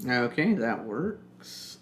Okay, that works.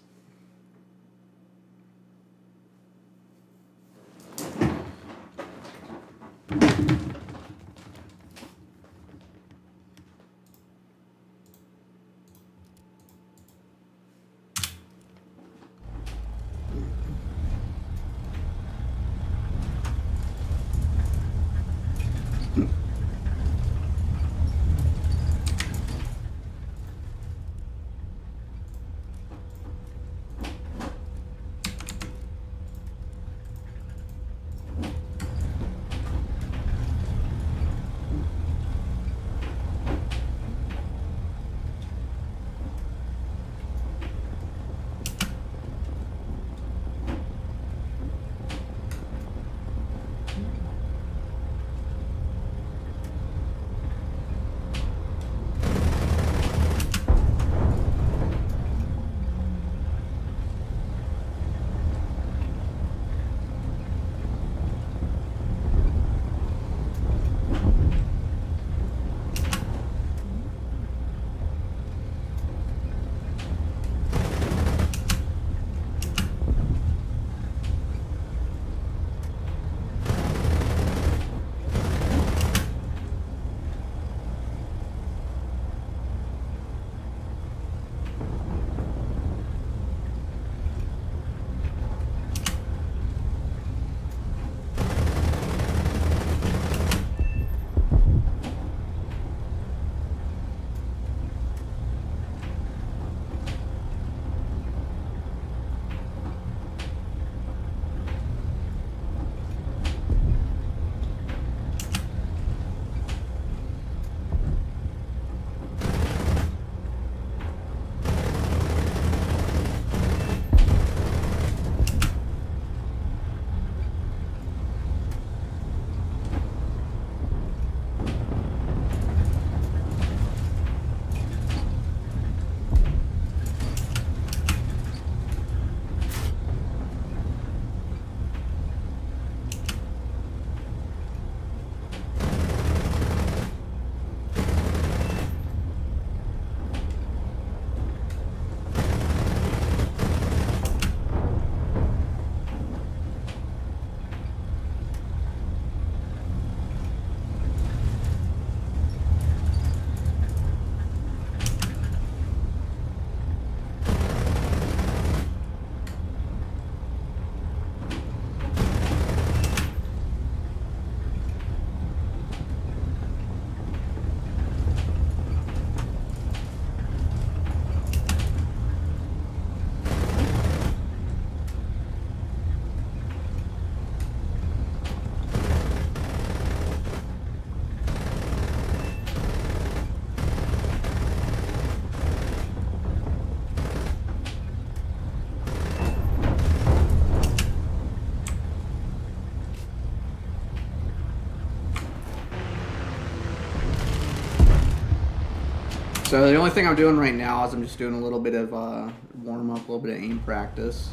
So the only thing I'm doing right now is I'm just doing a little bit of warm up, a little bit of aim practice.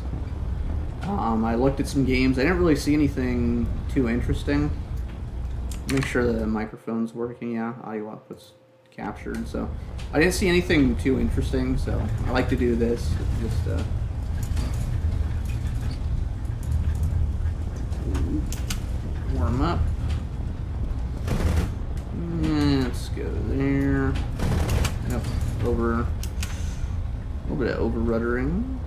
I looked at some games. I didn't really see anything too interesting. Make sure the microphone's working. Yeah, audio output's captured. So I didn't see anything too interesting. So I like to do this. Just warm up. Let's go there. Yep, a little bit of over ruddering.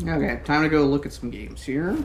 Okay, time to go look at some games here.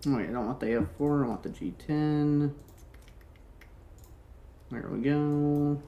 Oh, wait, I don't want the F4, I want the G10. There we go.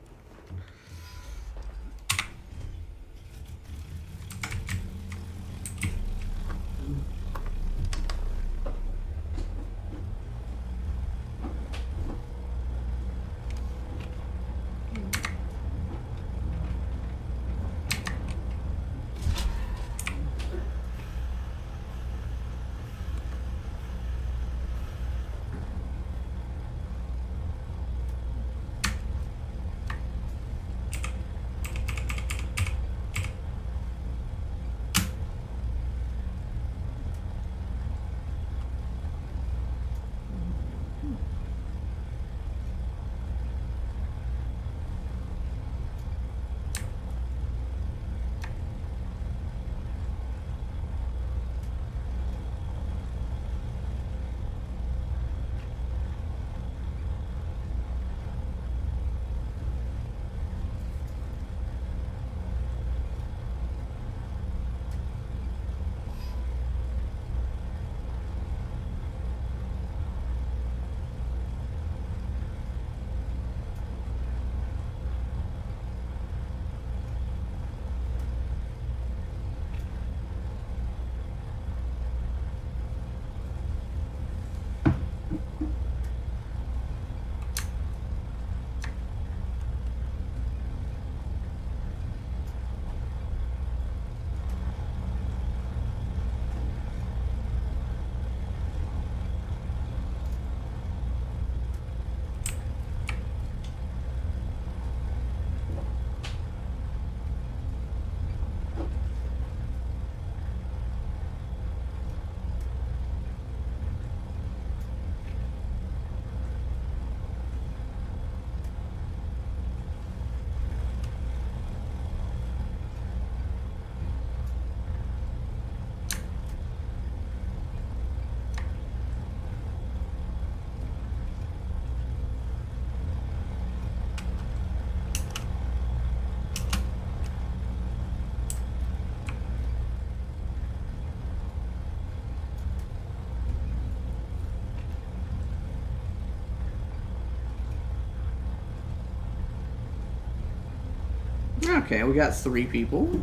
Okay, we got 3 people.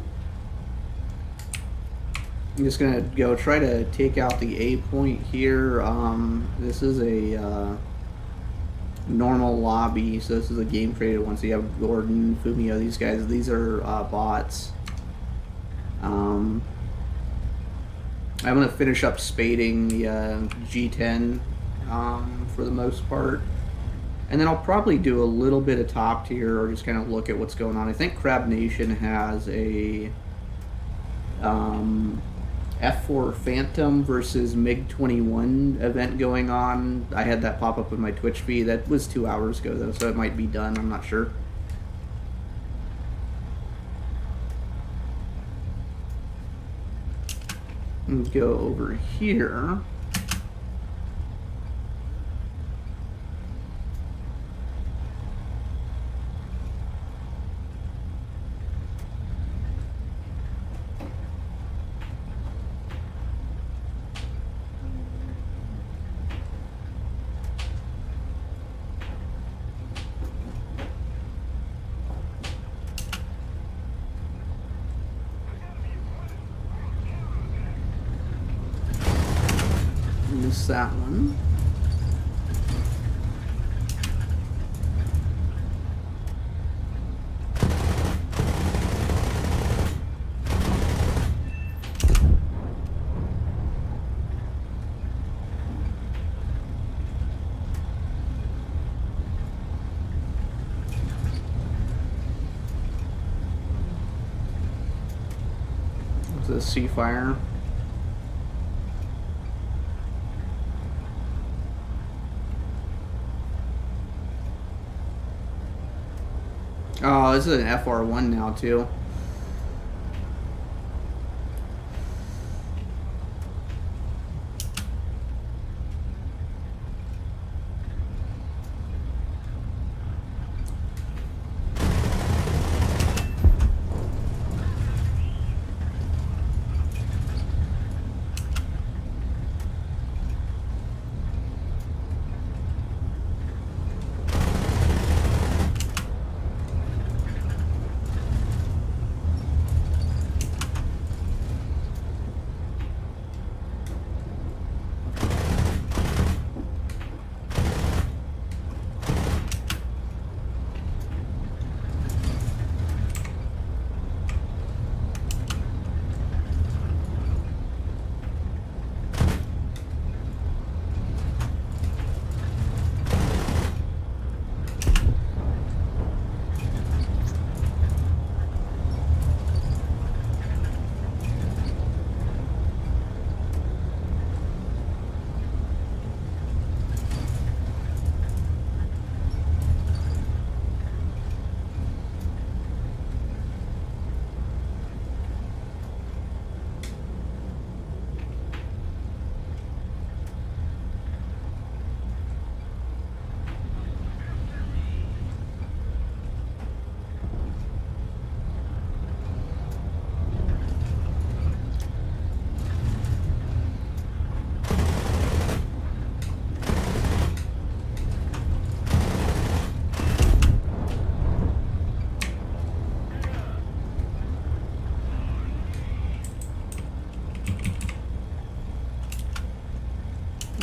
I'm just gonna go try to take out the A point here. This is a normal lobby, so this is a game created one. So you have Gordon, Fumio, these guys. These are bots. I'm gonna finish up spading the G10 for the most part. And then I'll probably do a little bit of top tier or just kind of look at what's going on. I think Crab Nation has a F4 Phantom versus MiG-21 event going on. I had that pop up in my Twitch feed. That was 2 hours ago, though, so it might be done. I'm not sure. Let's go over here. Miss that one. What's this, Seafire? Oh, this is an FR1 now, too.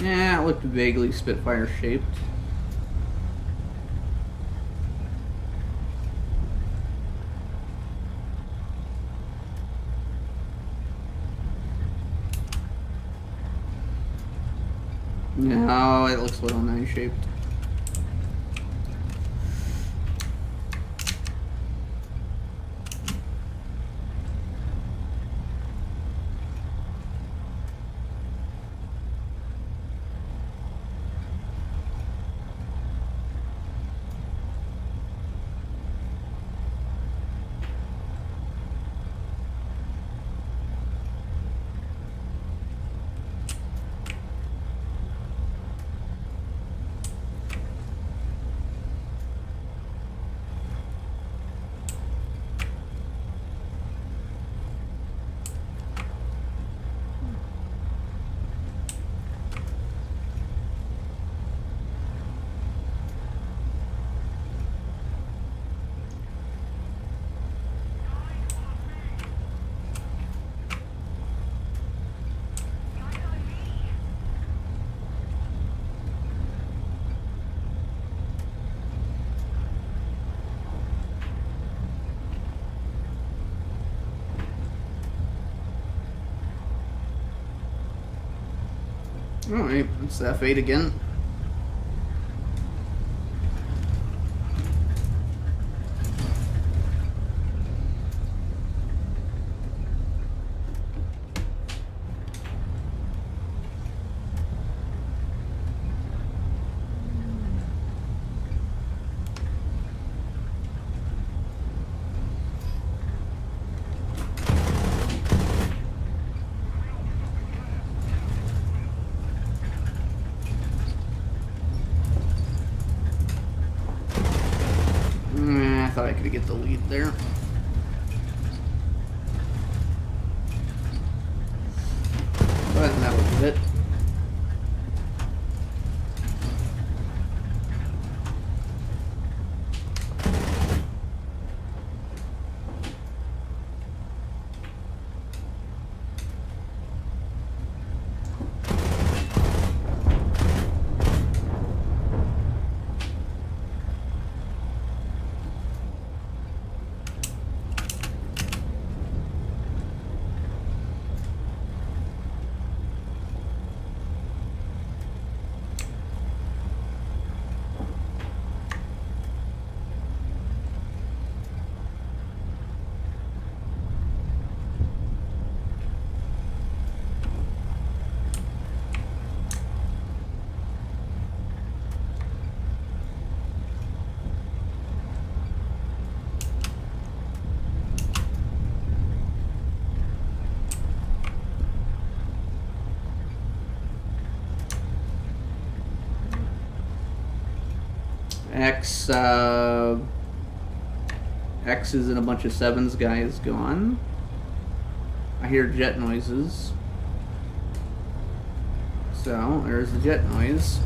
Yeah, it looked vaguely Spitfire shaped. No, it looks a little nice shaped. Alright, it's F8 again. I thought I could get the lead there. But that was it. X's and a bunch of 7s guys gone. I hear jet noises. So, there's the jet noise.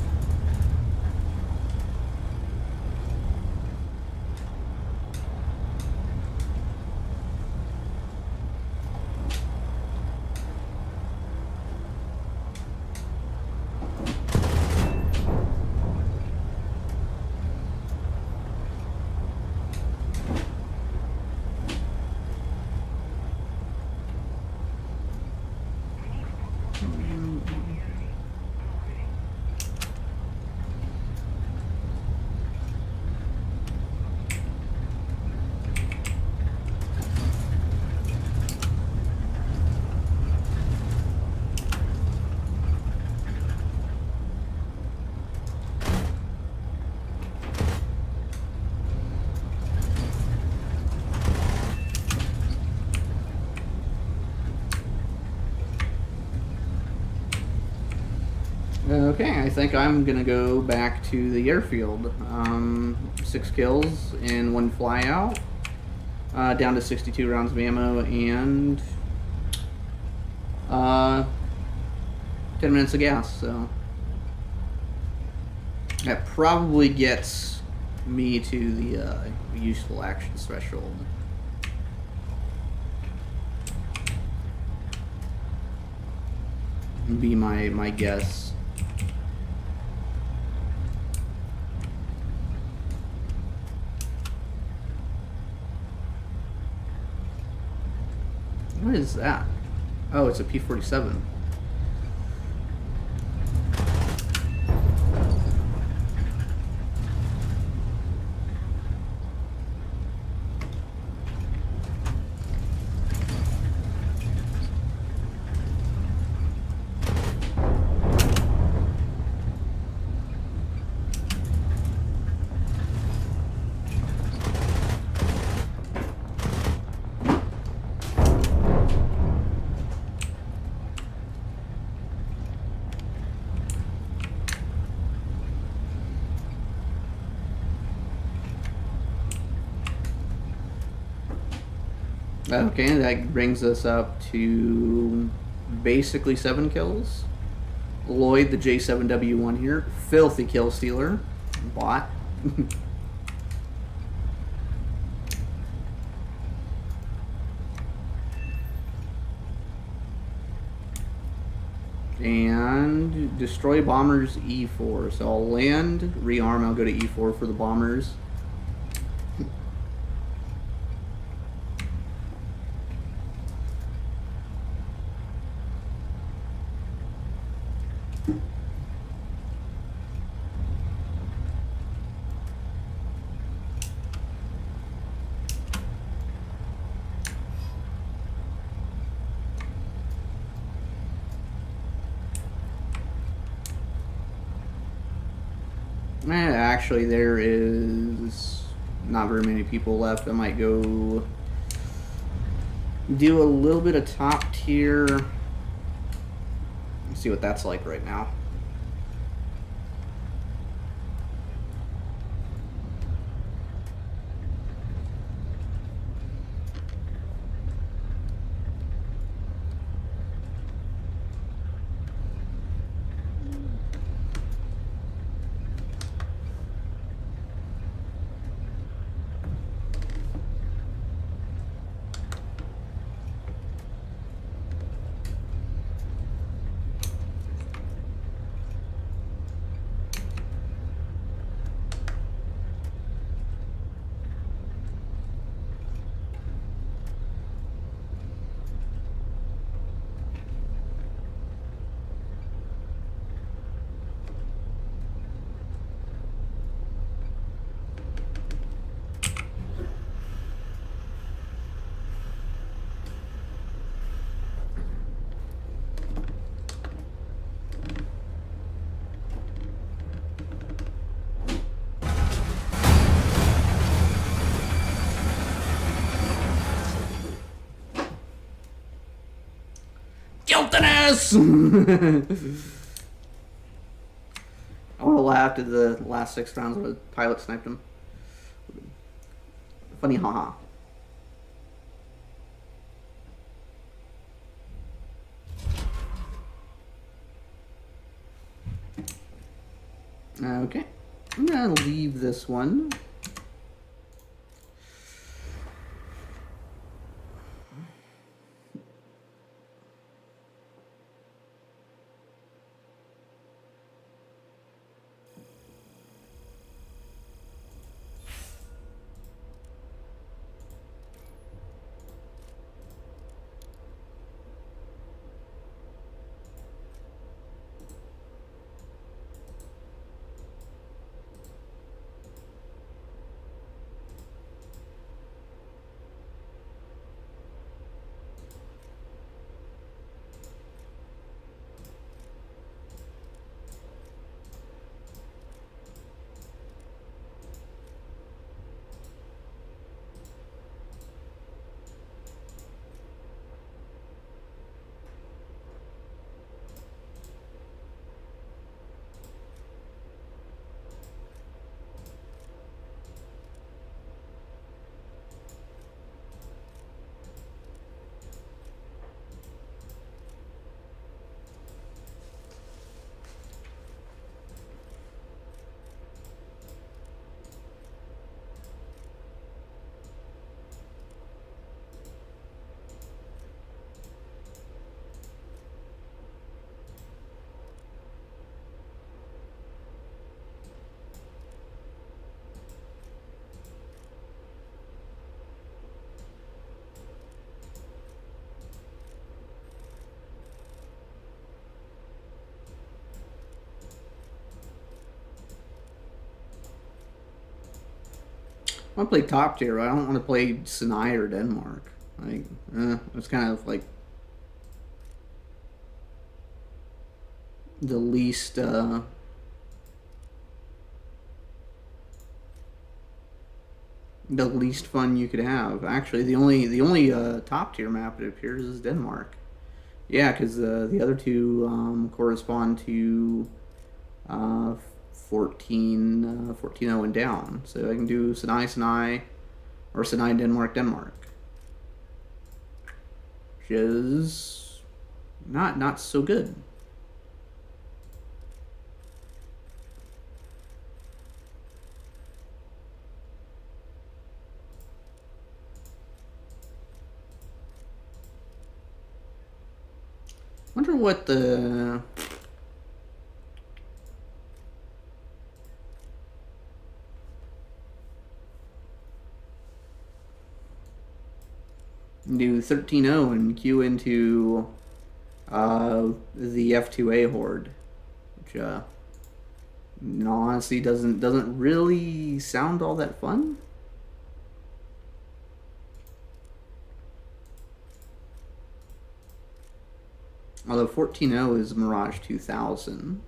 Okay, I think I'm gonna go back to the airfield. 6 kills and 1 flyout. Down to 62 rounds of ammo and 10 minutes of gas. So that probably gets me to the useful actions threshold. Be my guess. What is that? Oh, it's a P-47. Okay, that brings us up to basically 7 kills. Lloyd, the J7W1 here, filthy kill stealer, bot. And destroy bombers E4. So I'll land, rearm, I'll go to E4 for the bombers. Actually, there is not very many people left. I might go do a little bit of top tier. Let's see what that's like right now. Guiltiness! I would have laughed at the last 6 rounds where the pilot sniped him. Funny, haha. Okay. I'm gonna leave this one. I want to play top tier. I don't want to play Sinai or Denmark. Like, it's kind of like the least fun you could have. Actually, the only top tier map it appears is Denmark. Yeah, because the other two correspond to 14, 14-0 and down. So I can do Sinai, or Sinai, Denmark, Denmark. Which is not so good. Wonder what the do 13-0 and queue into the F2A horde, which honestly doesn't really sound all that fun. Although 14-0 is Mirage 2000.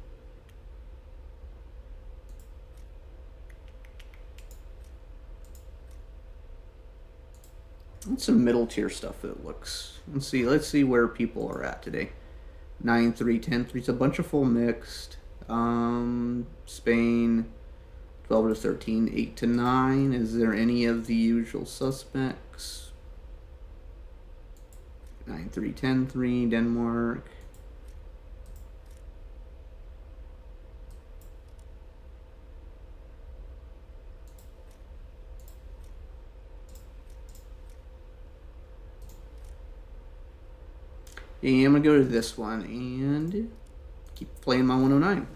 It's some middle tier stuff that looks. Let's see where people are at today. 9-3, 10-3. It's a bunch of full mixed. Spain 12 to 13, 8 to 9. Is there any of the usual suspects? 9-3, 10-3, Denmark. And I'm going to go to this one and keep playing my 109.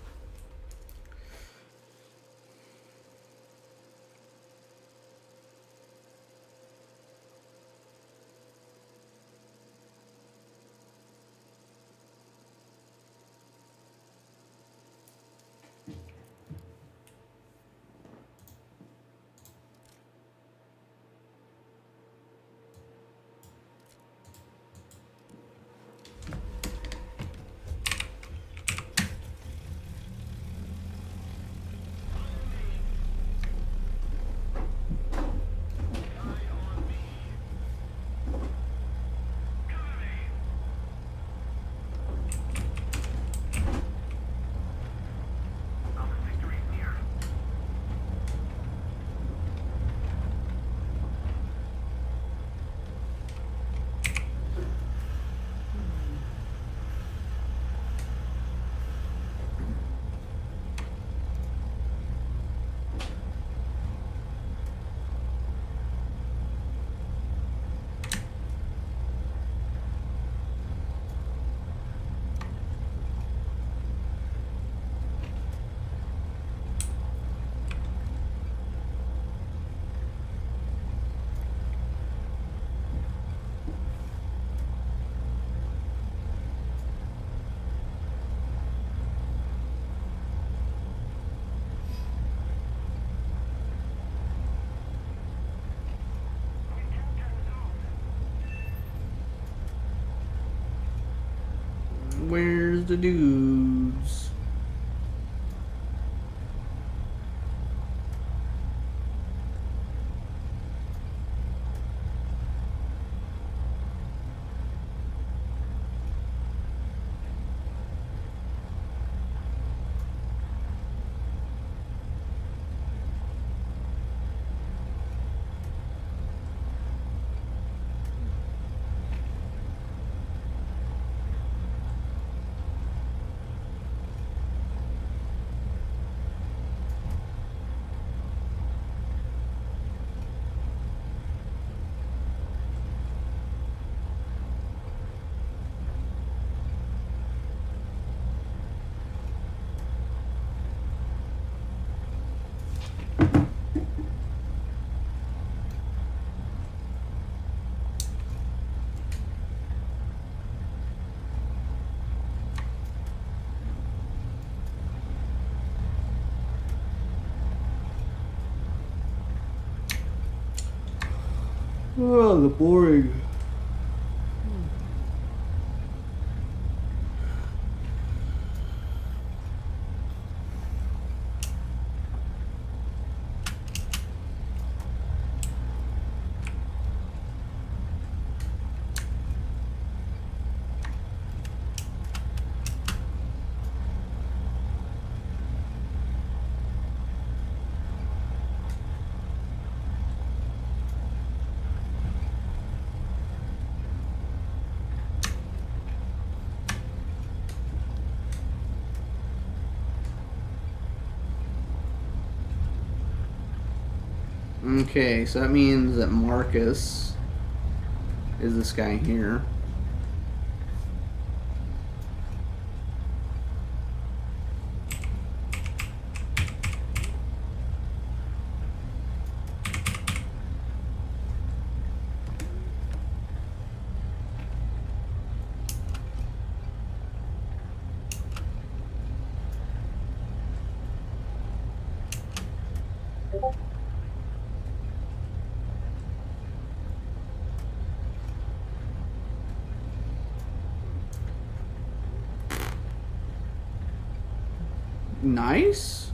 Where's the dudes? Oh, the boring. Okay, so that means that Marcus is this guy here. Nice.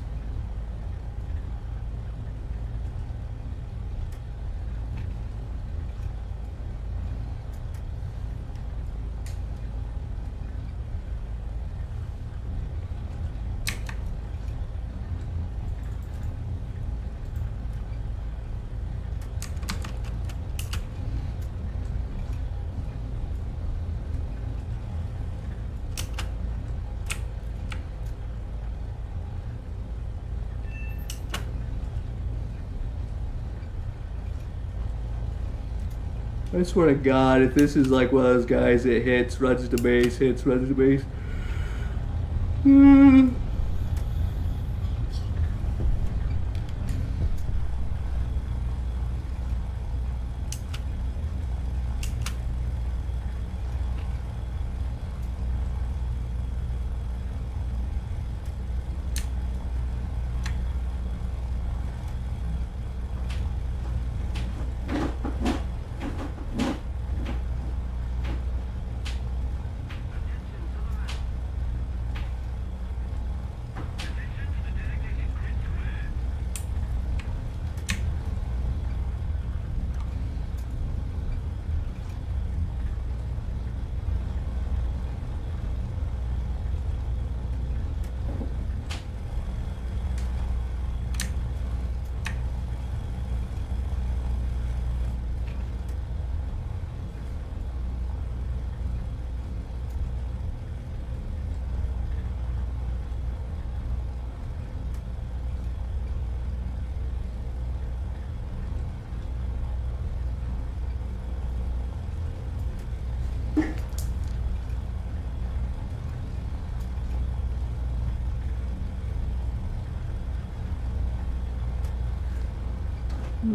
I swear to God, if this is like one of those guys that hits, runs to base, hits, runs to base.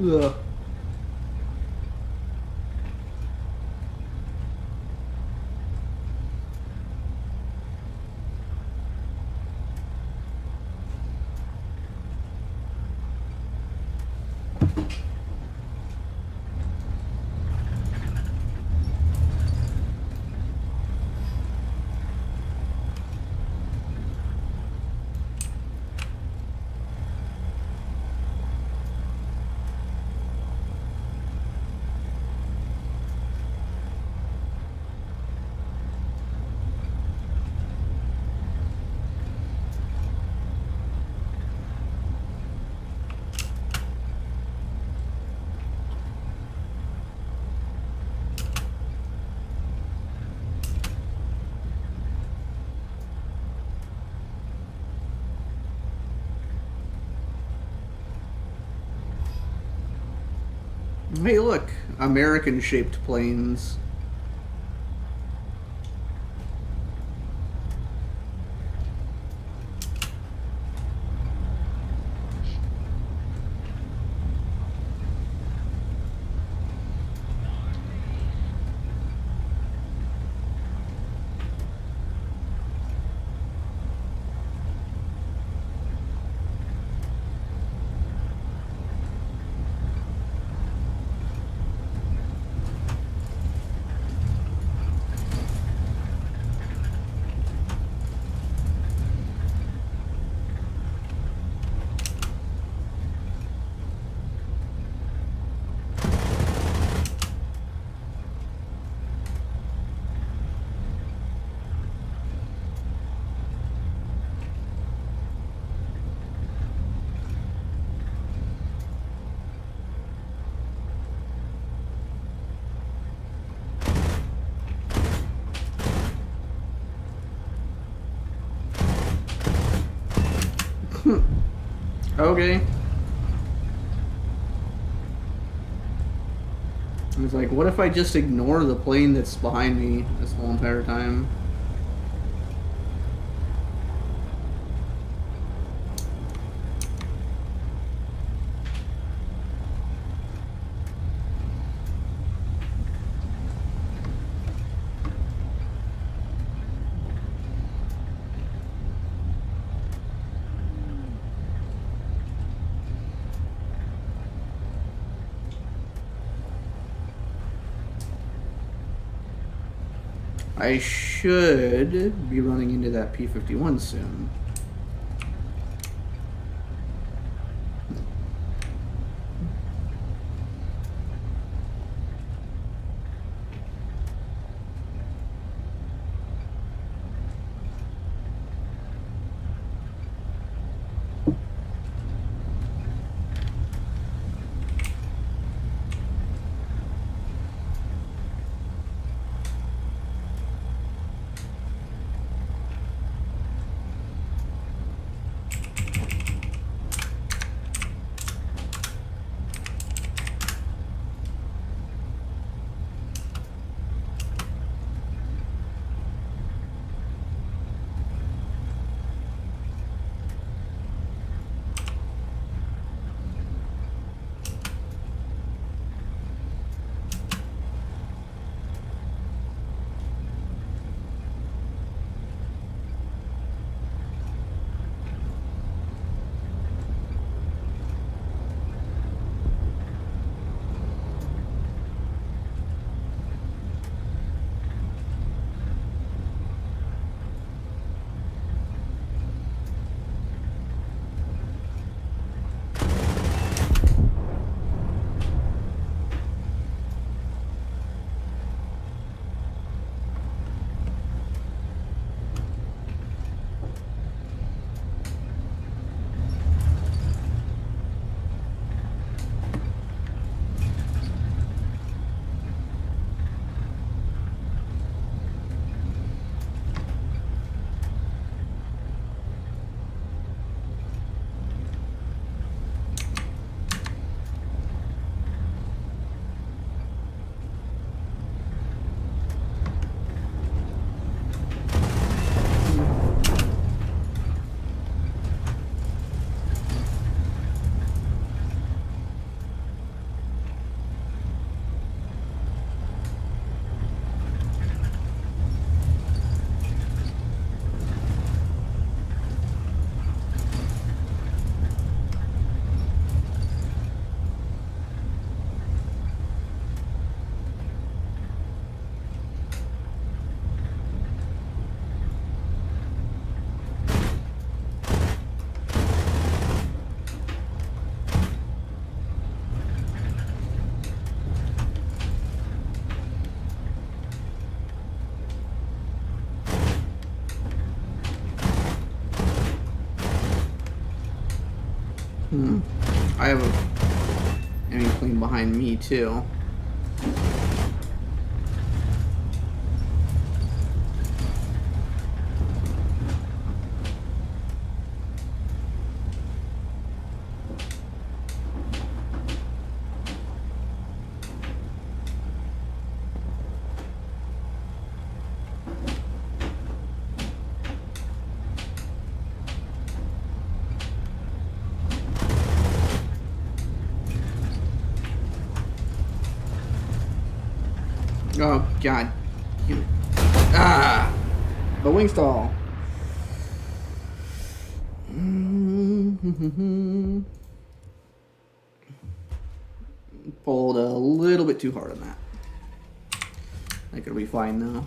Ugh. Hey, look, American-shaped planes. Okay. I was like, what if I just ignore the plane that's behind me this whole entire time? I should be running into that P-51 soon. I have a enemy plane behind me too. Oh god. The wing stall. Pulled a little bit too hard on that. I think it'll be fine now.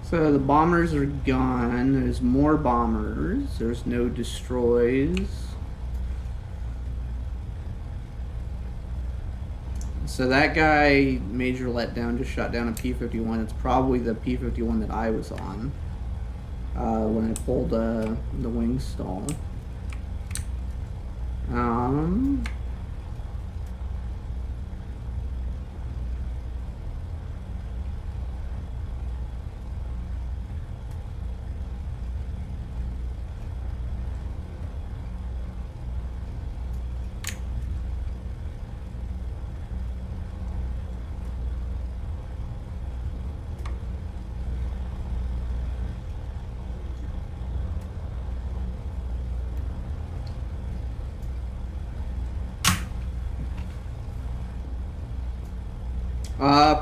So the bombers are gone. There's more bombers. There's no destroys. So that guy, major letdown, just shot down a P-51. It's probably the P-51 that I was on when I pulled the wing stall.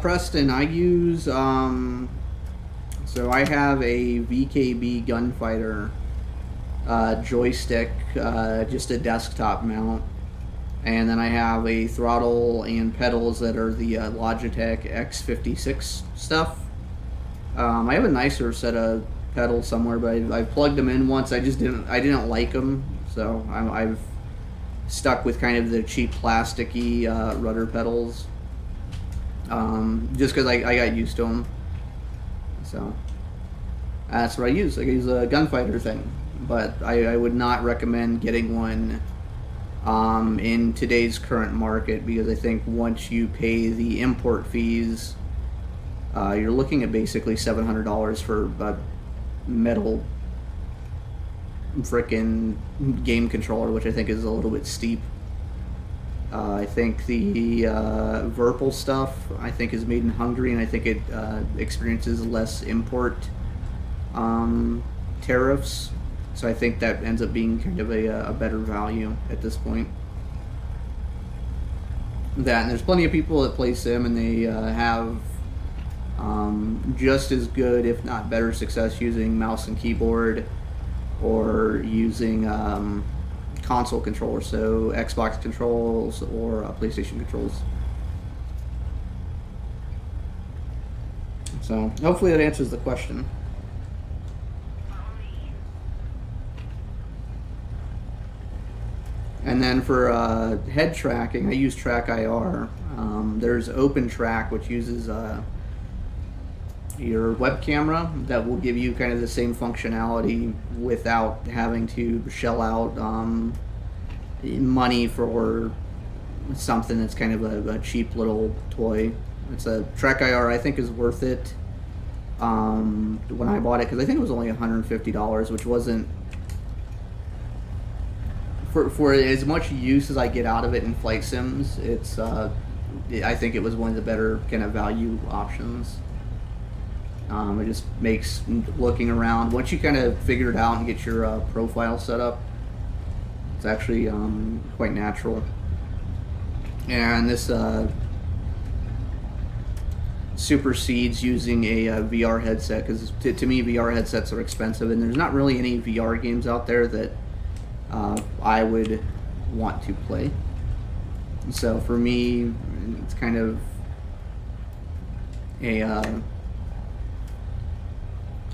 Preston, I use, so I have a VKB gunfighter joystick, just a desktop mount, and then I have a throttle and pedals that are the Logitech X56 stuff. I have a nicer set of pedals somewhere, but I plugged them in once. I didn't like them, so I've stuck with kind of the cheap plasticky rudder pedals. Just because I got used to them. So that's what I use. I use a gunfighter thing, but I would not recommend getting one in today's current market, because I think once you pay the import fees, you're looking at basically $700 for a metal frickin' game controller, which I think is a little bit steep. I think the Virpil stuff, I think, is made in Hungary, and I think it experiences less import tariffs. So I think that ends up being kind of a better value at this point. That, and there's plenty of people that play Sim, and they have just as good, if not better, success using mouse and keyboard, or using console controllers, so Xbox controls or PlayStation controls. So hopefully that answers the question. And then for head tracking, I use Track IR. There's OpenTrack, which uses your web camera, that will give you kind of the same functionality without having to shell out money for something that's kind of a cheap little toy. It's a Track IR, I think, is worth it. When I bought it, because I think it was only $150, which wasn't for as much use as I get out of it in flight sims, I think it was one of the better kind of value options. It just makes looking around, once you kind of figure it out and get your profile set up, it's actually quite natural. And this supersedes using a VR headset, because to me VR headsets are expensive, and there's not really any VR games out there that I would want to play. So for me, it's kind of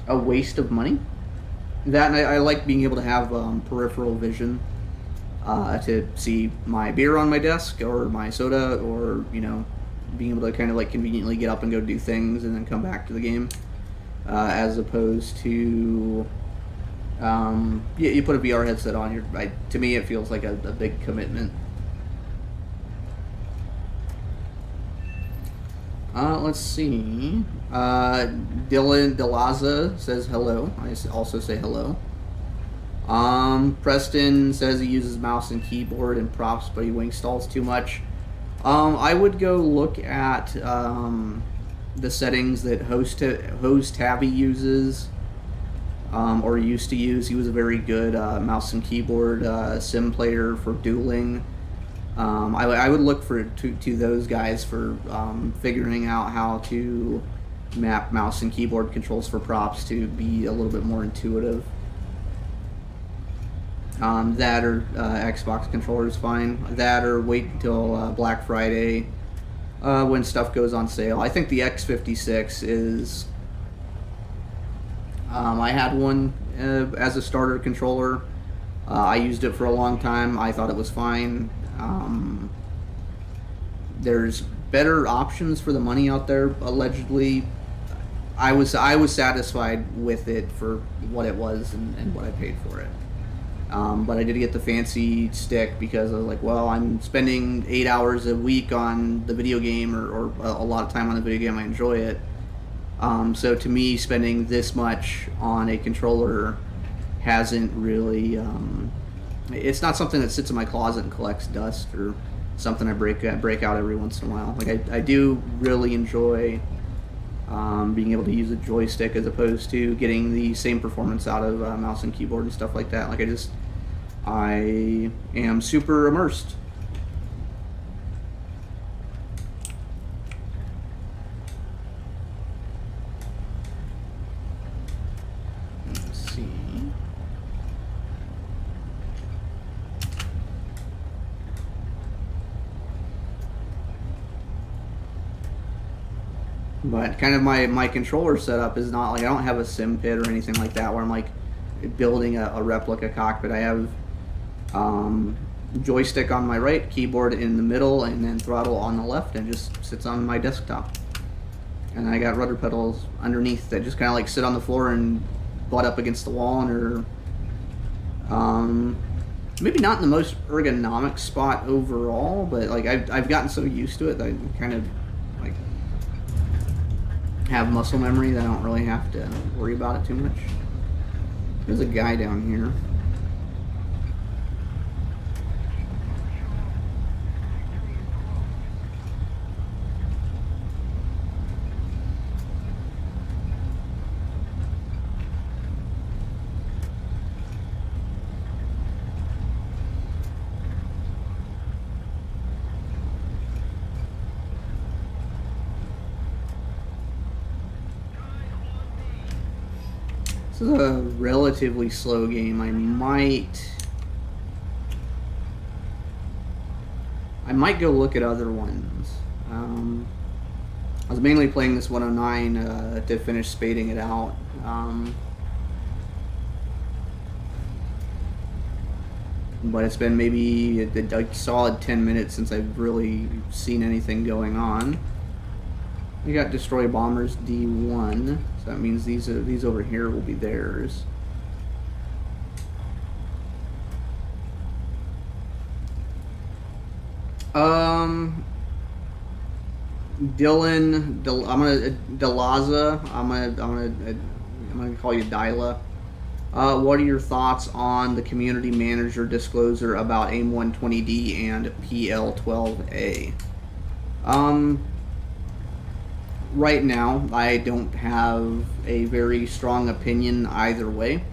a waste of money. That, and I like being able to have peripheral vision to see my beer on my desk or my soda, or being able to kind of like conveniently get up and go do things and then come back to the game, as opposed to you put a VR headset on. To me, it feels like a big commitment. Let's see. Dylan Delaza says hello. I also say hello. Preston says he uses mouse and keyboard and props, but he wing stalls too much. I would go look at the settings that Host Tabby uses, or used to use. He was a very good mouse and keyboard sim player for dueling. I would look to those guys for figuring out how to map mouse and keyboard controls for props to be a little bit more intuitive. That or Xbox controller is fine. That or wait until Black Friday when stuff goes on sale. I think the X56 is... I had one as a starter controller. I used it for a long time. I thought it was fine. There's better options for the money out there, allegedly. I was satisfied with it for what it was and what I paid for it. But I did get the fancy stick because I was like, well, I'm spending 8 hours a week on the video game, or a lot of time on the video game. I enjoy it. So to me, spending this much on a controller hasn't really... it's not something that sits in my closet and collects dust, or something I break out every once in a while. Like I do really enjoy being able to use a joystick as opposed to getting the same performance out of mouse and keyboard and stuff like that. Like I am super immersed. Let's see. But kind of my controller setup is not like, I don't have a sim pit or anything like that where I'm like building a replica cockpit. I have joystick on my right, keyboard in the middle, and then throttle on the left, and just sits on my desktop. And I got rudder pedals underneath that just kind of like sit on the floor and butt up against the wall, or maybe not in the most ergonomic spot overall, but like I've gotten so used to it that I kind of like have muscle memory that I don't really have to worry about it too much. There's a guy down here. This is a relatively slow game. I might go look at other ones. I was mainly playing this 109 to finish spading it out. But it's been maybe a solid 10 minutes since I've really seen anything going on. We got destroy bombers D1, so that means these over here will be theirs. Delaza. I'm gonna call you Dyla. What are your thoughts on the community manager disclosure about AIM 120D and PL12A? Um, right now, I don't have a very strong opinion either way.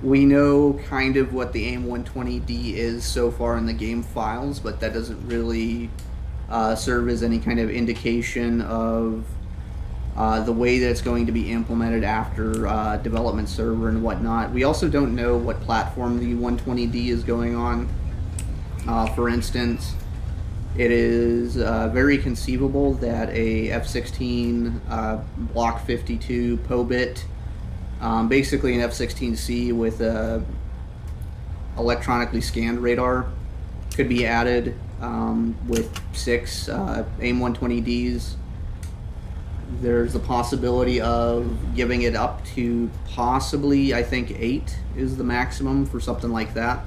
We know kind of what the AIM 120D is so far in the game files, but that doesn't really serve as any kind of indication of the way that it's going to be implemented after development server and whatnot. We also don't know what platform the 120D is going on. For instance, it is very conceivable that a F-16 Block 52 POBIT, basically an F-16C with a electronically scanned radar, could be added with 6 AIM 120Ds. There's the possibility of giving it up to possibly, I think, 8 is the maximum for something like that.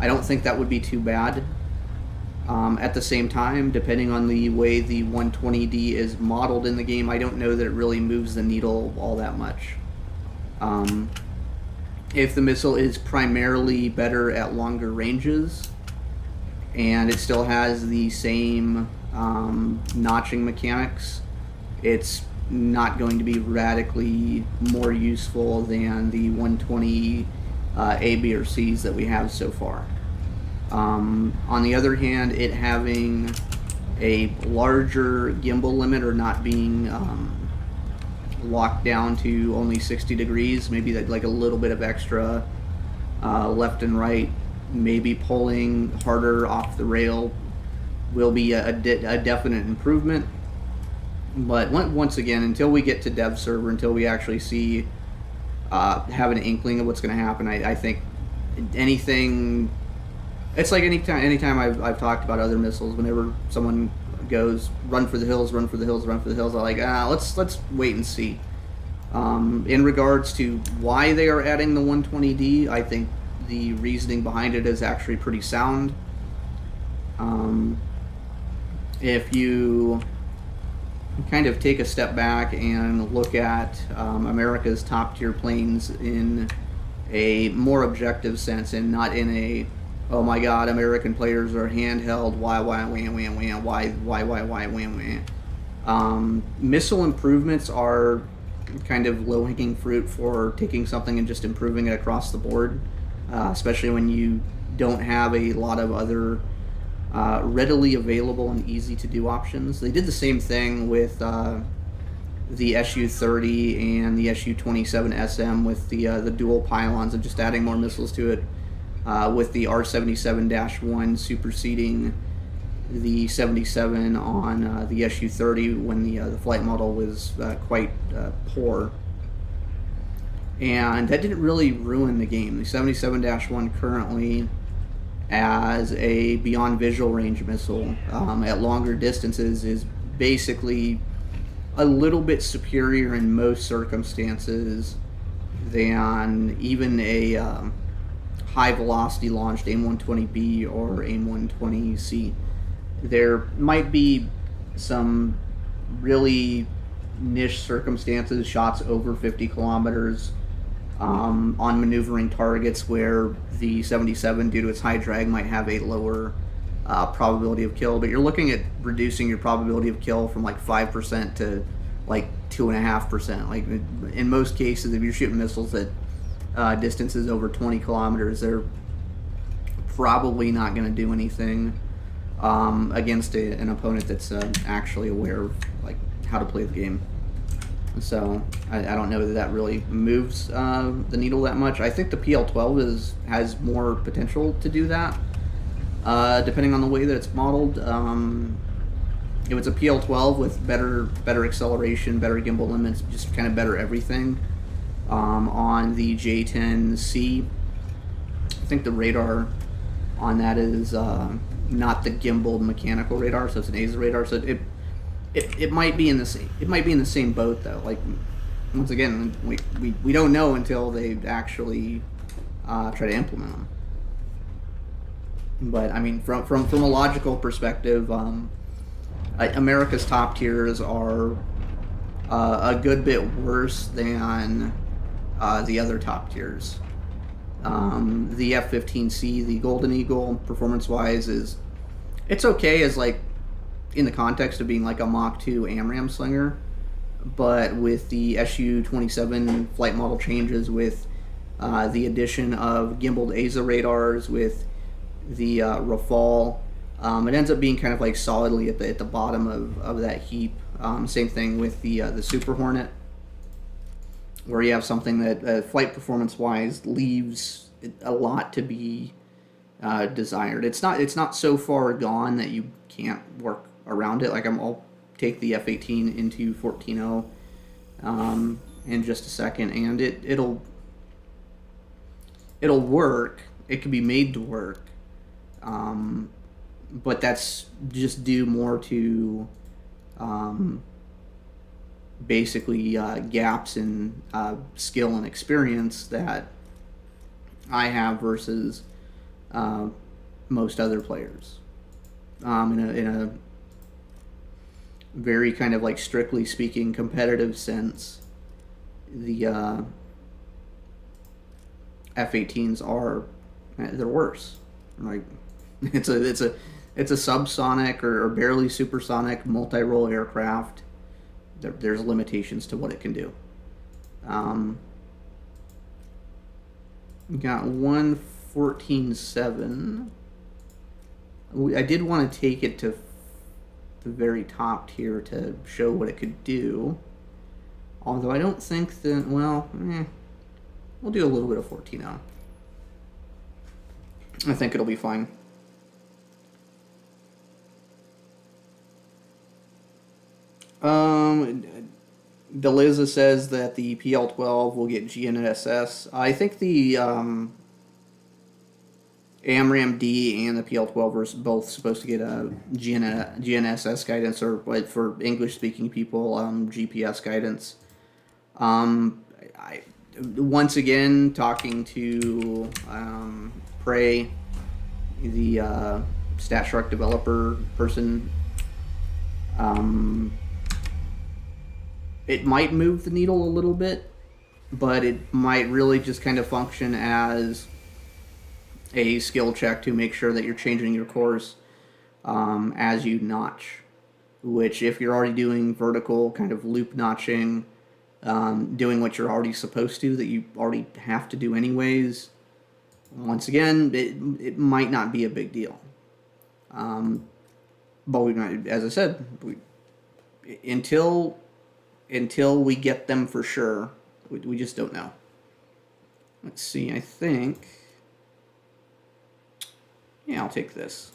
I don't think that would be too bad. At the same time, depending on the way the 120D is modeled in the game, I don't know that it really moves the needle all that much. If the missile is primarily better at longer ranges, and it still has the same notching mechanics, it's not going to be radically more useful than the 120 A, B, or Cs that we have so far. On the other hand, it having a larger gimbal limit, or not being locked down to only 60 degrees, maybe like a little bit of extra left and right, maybe pulling harder off the rail, will be a definite improvement. But once again, until we get to dev server, until we actually see have an inkling of what's going to happen, I think anything. It's like anytime I've talked about other missiles, whenever someone goes run for the hills, run for the hills, run for the hills, I'm like, let's wait and see. In regards to why they are adding the 120D, I think the reasoning behind it is actually pretty sound. If you kind of take a step back and look at America's top tier planes in a more objective sense, and not in a, oh my god, American players are handheld, why, missile improvements are kind of low-hanging fruit for taking something and just improving it across the board, especially when you don't have a lot of other readily available and easy to do options. They did the same thing with the Su-30 and the Su-27 SM with the dual pylons, and just adding more missiles to it, with the R-77-1 superseding the 77 on the Su-30 when the flight model was quite poor. And that didn't really ruin the game. The 77-1 currently, as a beyond visual range missile at longer distances, is basically a little bit superior in most circumstances than even a high velocity launched AIM-120B or AIM-120C. There might be some really niche circumstances, shots over 50 kilometers, on maneuvering targets where the 77, due to its high drag, might have a lower probability of kill. But you're looking at reducing your probability of kill from like 5% to like 2.5%. Like in most cases, if you're shooting missiles at distances over 20 kilometers, they're probably not going to do anything against an opponent that's actually aware of like how to play the game. So I don't know that really moves the needle that much. I think the PL12 has more potential to do that, depending on the way that it's modeled. If it's a PL12 with better acceleration, better gimbal limits, just kind of better everything, on the J10C, I think the radar on that is not the gimbal mechanical radar, so it's an ASA radar. So it might be in the same boat though. Like once again, we don't know until they actually try to implement them. But I mean, from a logical perspective, America's top tiers are a good bit worse than the other top tiers. The F-15C, the Golden Eagle, performance-wise, it's okay as like in the context of being like a Mach 2 AMRAAM slinger, but with the Su-27 flight model changes, with the addition of gimbaled ASA radars, with the Rafale, it ends up being kind of like solidly at the bottom of that heap. Same thing with the Super Hornet, where you have something that flight performance-wise leaves a lot to be desired. It's not so far gone that you can't work around it. Like I'll take the F-18 into 14.0 in just a second, and it'll work. It can be made to work, but that's just due more to basically gaps in skill and experience that I have versus most other players. In a very kind of like strictly speaking competitive sense, the F-18s they're worse. Like it's a subsonic or barely supersonic multi-role aircraft. There's limitations to what it can do. Got 114.7. I did want to take it to the very top tier to show what it could do. Although I don't think that, well, we'll do a little bit of 14.0. I think it'll be fine. Deliza says that the PL-12 will get GNSS. I think the AMRAAM-D and the PL-12 are both supposed to get a GNSS guidance, or for English-speaking people, GPS guidance. Once again, talking to Prey, the StatShark developer person, it might move the needle a little bit, but it might really just kind of function as a skill check to make sure that you're changing your course as you notch, which if you're already doing vertical kind of loop notching, doing what you're already supposed to, that you already have to do anyways, once again, it might not be a big deal. But as I said, until we get them for sure, we just don't know. Let's see, I think, yeah, I'll take this.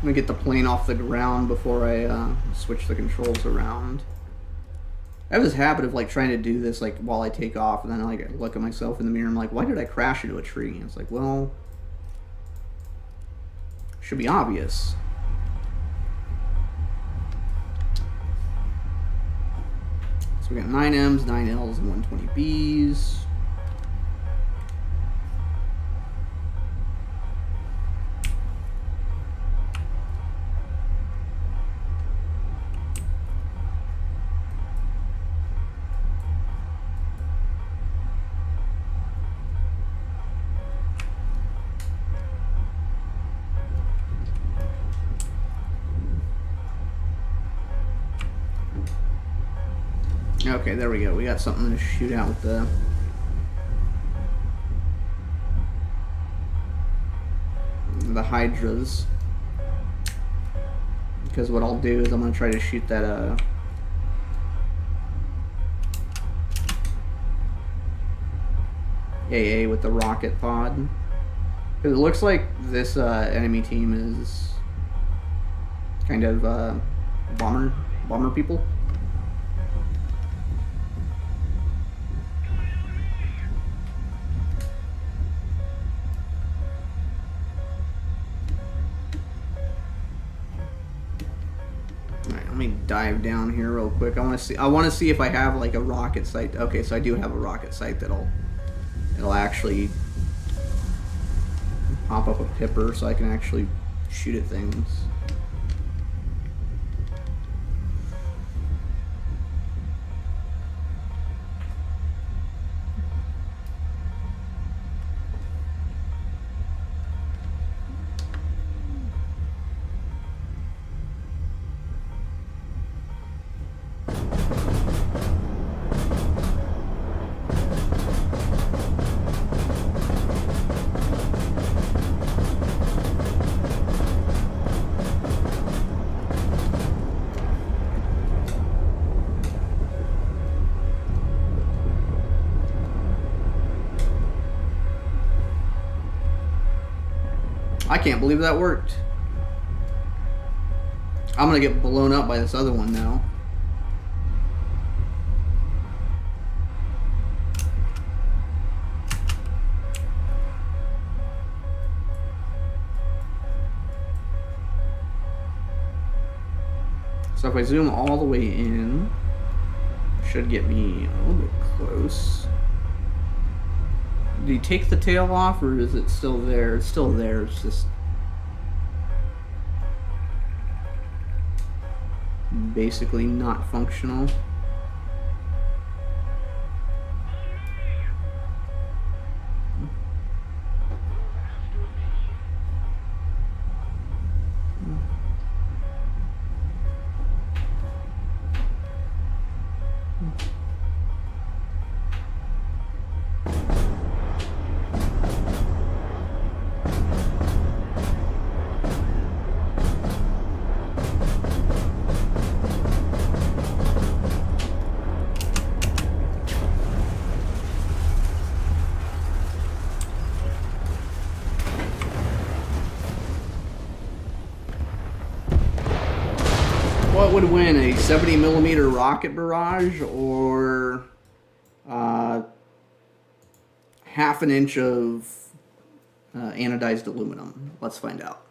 I'm gonna get the plane off the ground before I switch the controls around. I have this habit of like trying to do this like while I take off, and then I look at myself in the mirror and I'm like, why did I crash into a tree? And it's like, well, should be obvious. So we got 9 M's, 9 L's, and 120 B's. Okay, there we go. We got something to shoot out with the Hydras. Because what I'll do is I'm going to try to shoot that AA with the rocket pod. Because it looks like this enemy team is kind of bomber people. me dive down here real quick. I want to see if I have like a rocket sight. Okay, so I do have a rocket sight it'll actually pop up a pipper, so I can actually shoot at things. I can't believe that worked. I'm gonna get blown up by this other one now. So if I zoom all the way in, should get me a little bit close. Do you take the tail off, or is it still there? It's still there, it's just basically not functional. What would win, a 70mm rocket barrage or half an inch of anodized aluminum? Let's find out.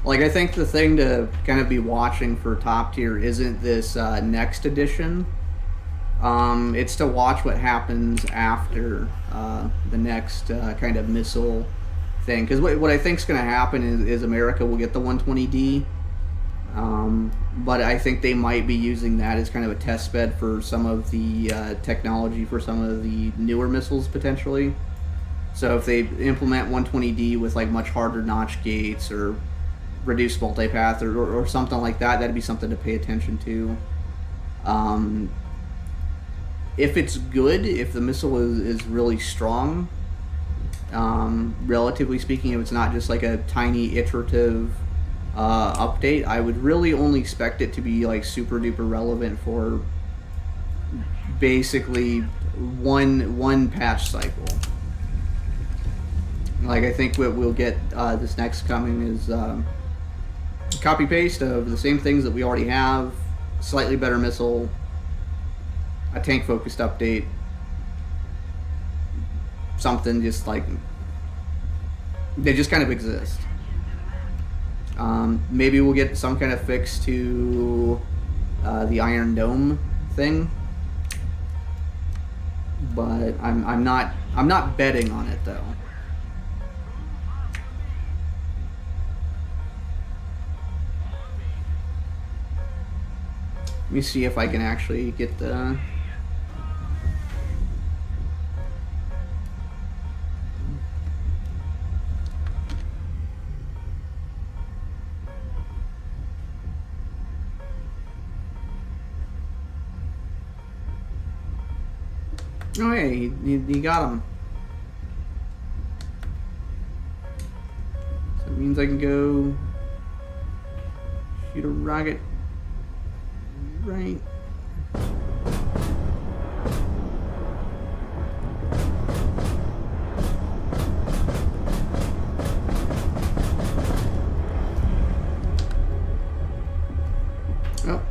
Like, I think the thing to kind of be watching for top tier isn't this next edition. It's to watch what happens after the next kind of missile thing. Because what I think is going to happen is America will get the 120D. But I think they might be using that as kind of a test bed for some of the technology for some of the newer missiles, potentially. So if they implement 120D with like much harder notch gates or reduced multipath or something like that, that'd be something to pay attention to. If it's good, if the missile is really strong, relatively speaking, if it's not just like a tiny iterative update, I would really only expect it to be like super duper relevant for basically one patch cycle. Like, I think what we'll get this next coming is copy paste of the same things that we already have, slightly better missile, a tank focused update, something just like they just kind of exist. Maybe we'll get some kind of fix to the Iron Dome thing, but I'm not betting on it though. Let me see if I can actually get the... Oh yeah, you got him. So it means I can go shoot a rocket right. Oh,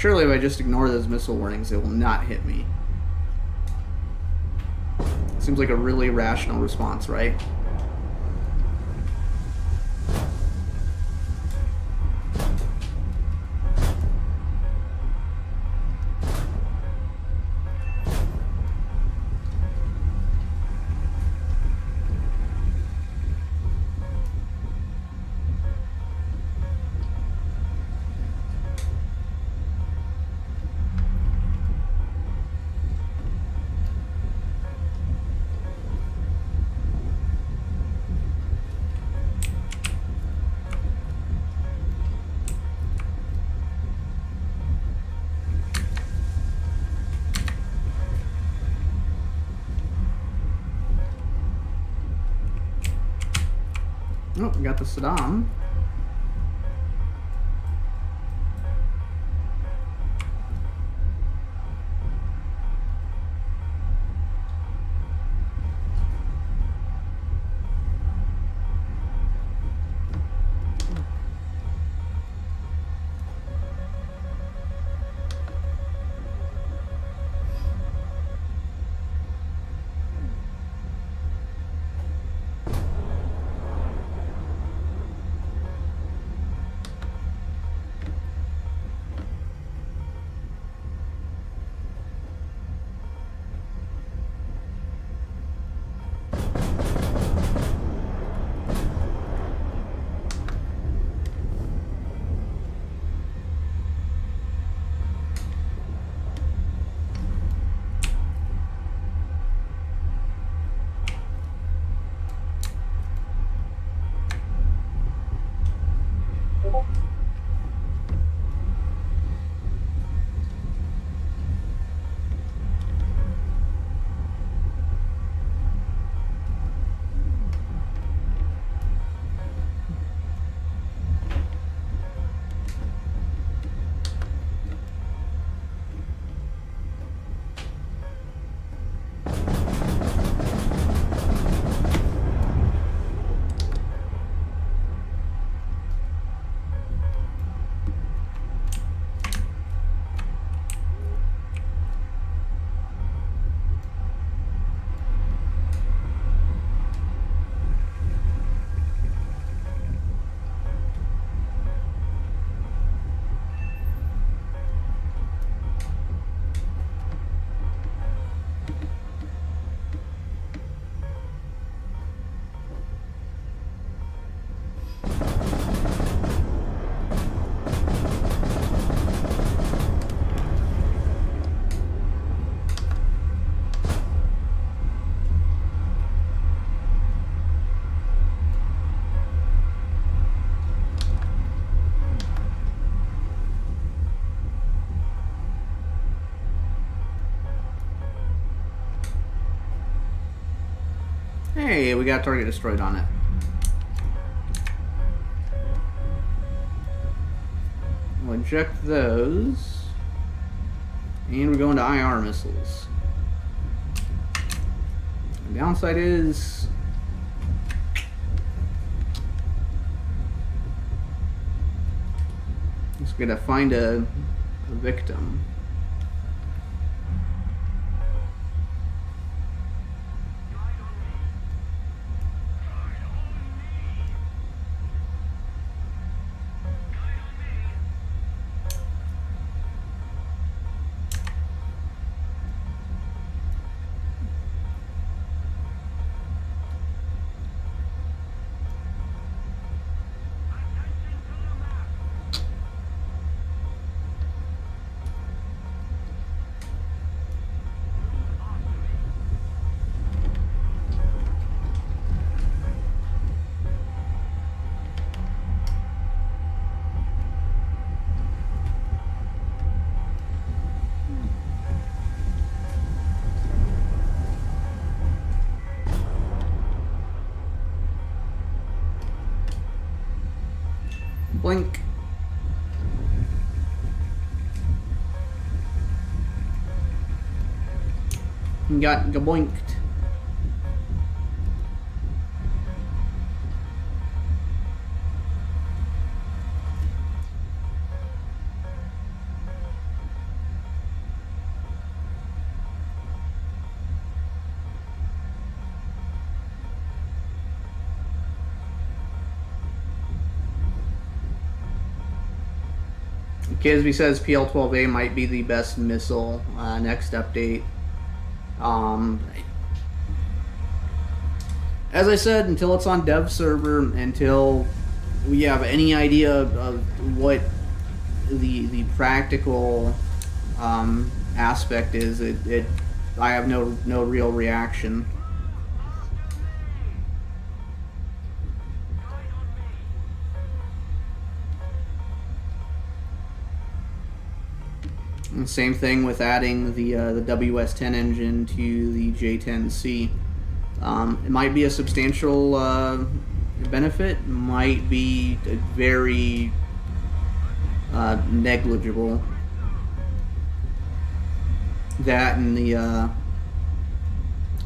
Surely if I just ignore those missile warnings, it will not hit me. Seems like a really rational response, right? Oh, we got the Saddam. Hey, we got target destroyed on it. We'll eject those. And we're going to IR missiles. The downside is... just gonna find a victim. Blink. Got gaboinked. Kisby says PL-12A might be the best missile next update. As I said, until it's on dev server, until we have any idea of what the practical aspect is, I have no real reaction. And same thing with adding the WS-10 engine to the J-10C. It might be a substantial benefit, might be very negligible. That and the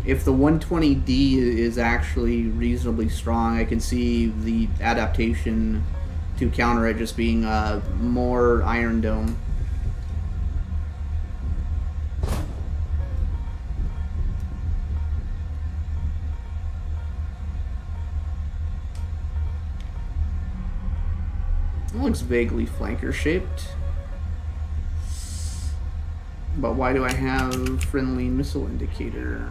if the 120D is actually reasonably strong, I can see the adaptation to counter it just being more Iron Dome. It looks vaguely flanker shaped. But why do I have friendly missile indicator?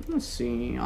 Let's see.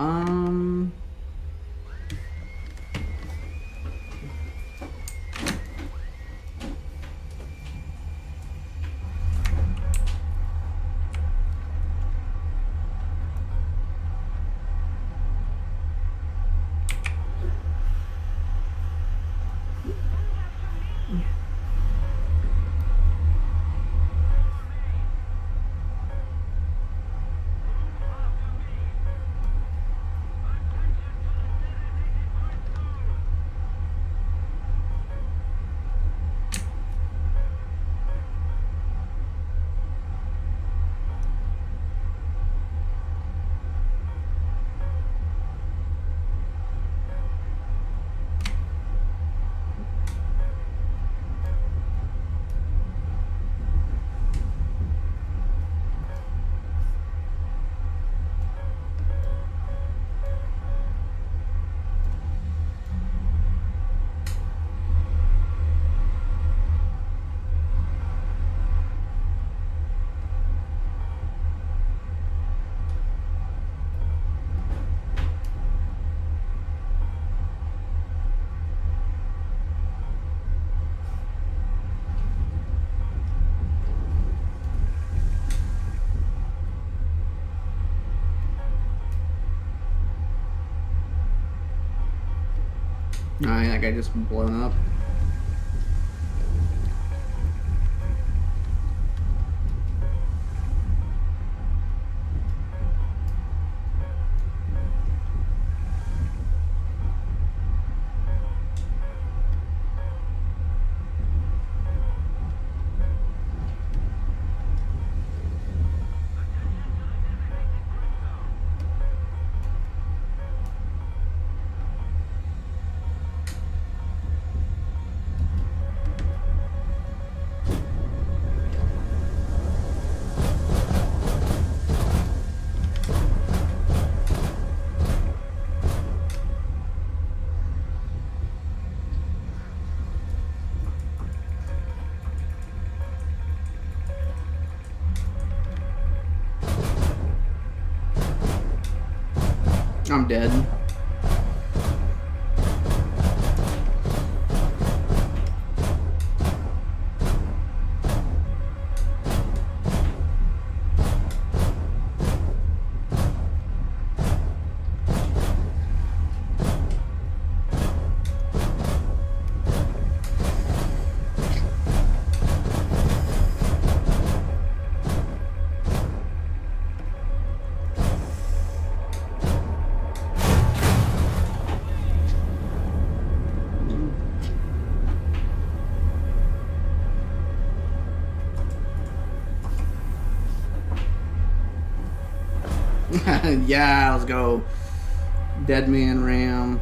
Alright, that guy just blown up. I'm dead. Yeah, let's go. Dead Man Ram.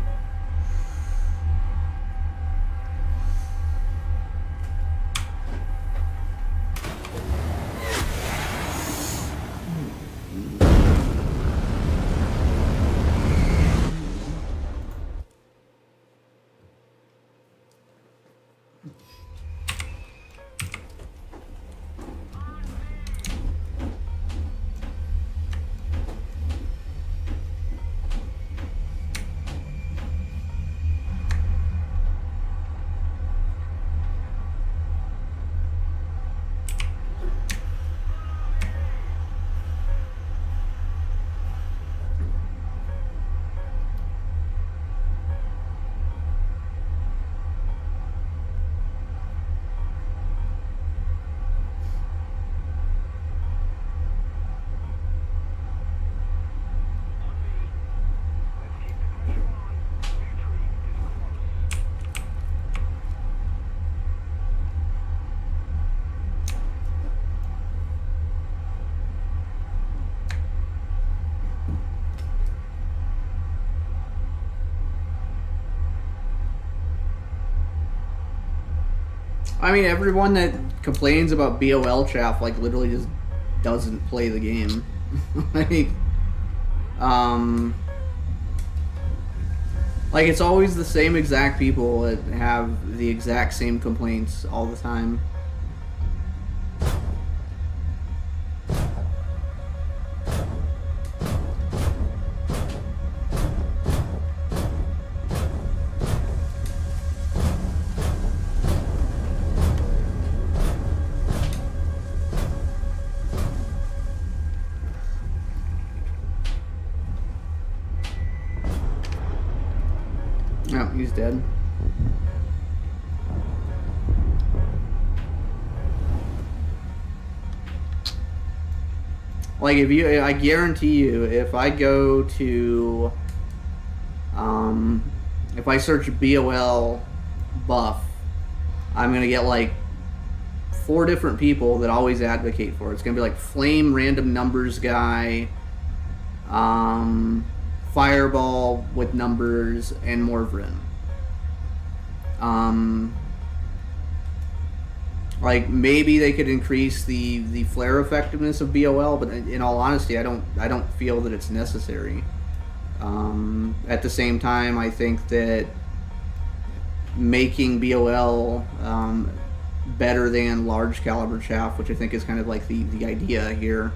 I mean, everyone that complains about BOL chaff, like, literally just doesn't play the game. like, like, it's always the same exact people that have the exact same complaints all the time. Oh, he's dead. Like, if you, I guarantee you, if I go to, if I search BOL buff, I'm gonna get like 4 different people that always advocate for it. It's gonna be like Flame Random Numbers Guy, Fireball with Numbers, and Morvrin. Like, maybe they could increase the flare effectiveness of BOL, but in all honesty, I don't feel that it's necessary. At the same time, I think that making BOL better than large caliber chaff, which I think is kind of like the idea here,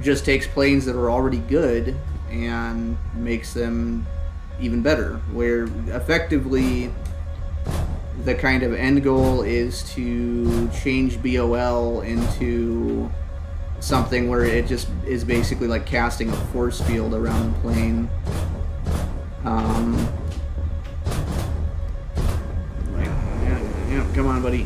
just takes planes that are already good and makes them even better, where effectively the kind of end goal is to change BOL into something where it just is basically like casting a force field around the plane. Come on, buddy.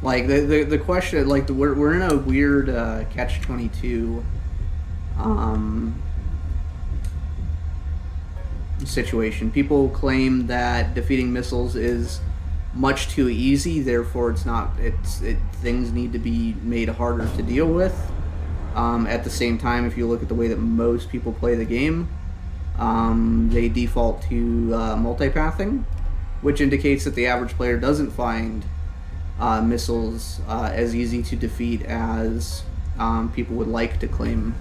Like the question, like we're in a weird catch-22 situation. People claim that defeating missiles is much too easy, therefore it's not. Things need to be made harder to deal with. At the same time, if you look at the way that most people play the game, they default to multipathing, which indicates that the average player doesn't find missiles as easy to defeat as people would like to claim.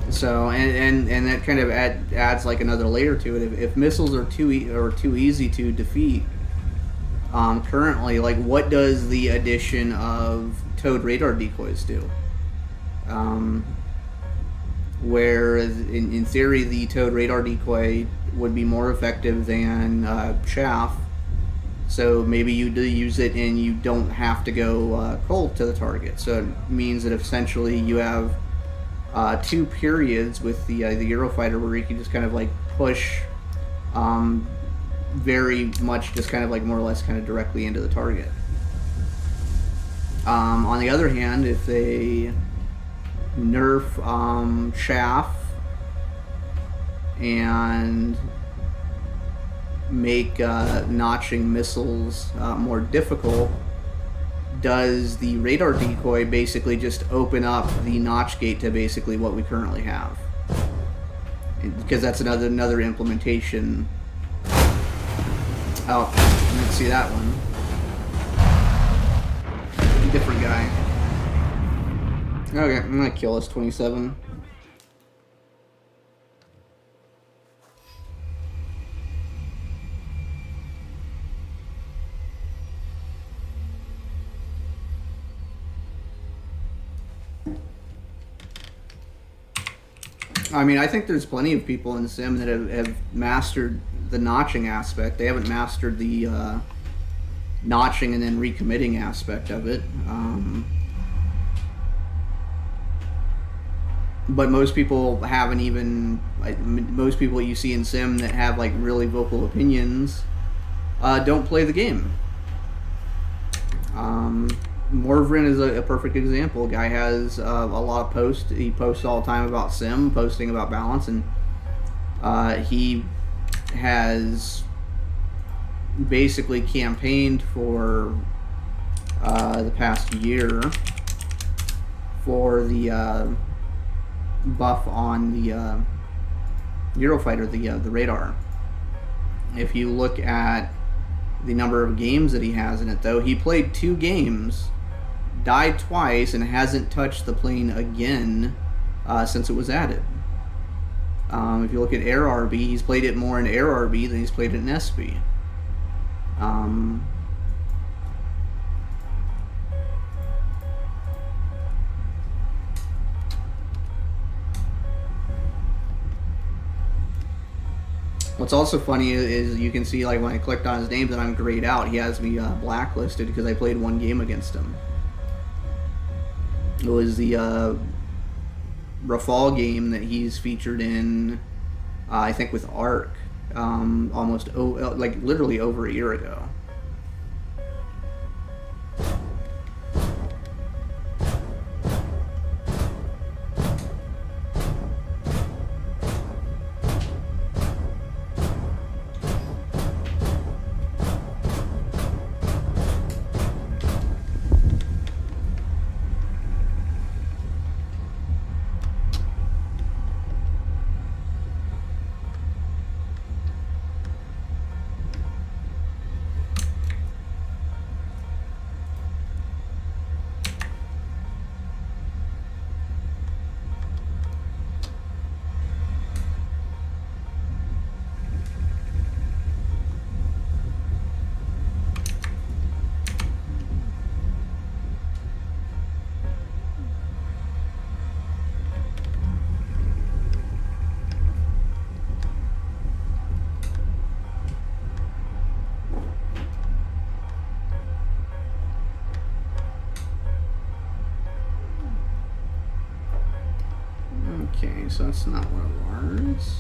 So and that kind of adds like another layer to it. If missiles are too easy to defeat, currently, like what does the addition of towed radar decoys do? Where in theory the towed radar decoy would be more effective than chaff. So maybe you do use it and you don't have to go cold to the target. So it means that essentially you have two periods with the Eurofighter where you can just kind of like push very much just kind of like more or less kind of directly into the target. On the other hand, if they nerf chaff and make notching missiles more difficult, does the radar decoy basically just open up the notch gate to basically what we currently have? Because that's another implementation. Oh, I didn't see that one. Different guy. Okay, I'm gonna kill this 27. I mean, I think there's plenty of people in Sim that have mastered the notching aspect. They haven't mastered the notching and then recommitting aspect of it. But most people haven't even... most people you see in Sim that have like really vocal opinions don't play the game. Morvrin is a perfect example. Guy has a lot of posts. He posts all the time about Sim, posting about balance, and he has basically campaigned for the past year for the buff on the Eurofighter, the radar. If you look at the number of games that he has in it, though, he played 2 games, died twice, and hasn't touched the plane again since it was added. If you look at Air RB, he's played it more in Air RB than he's played it in SB. What's also funny is you can see, like, when I clicked on his name that I'm grayed out, he has me blacklisted because I played 1 game against him. It was the Rafale game that he's featured in, I think with ARC, almost, like, literally over a year ago. so that's not one of ours.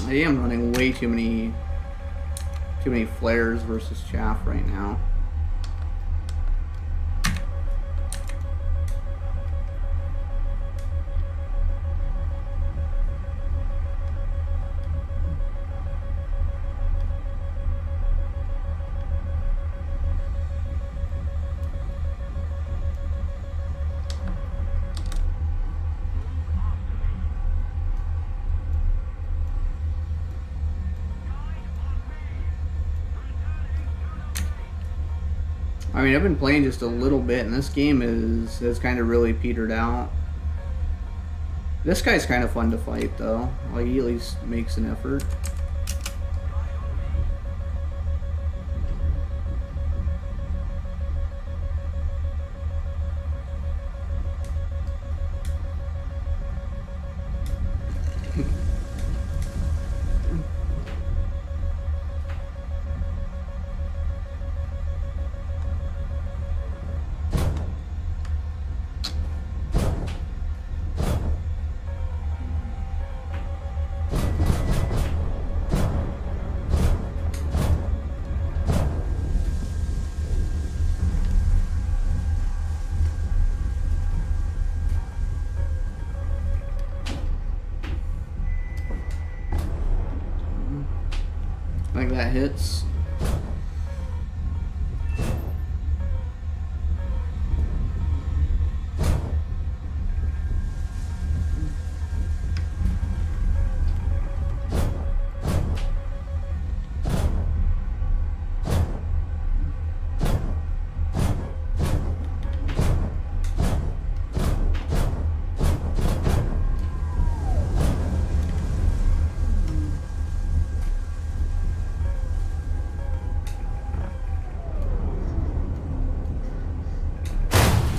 I am running way too many flares versus chaff right now. I mean, I've been playing just a little bit, and this game has kind of really petered out. This guy's kind of fun to fight, though. Like, he at least makes an effort. I think that hits.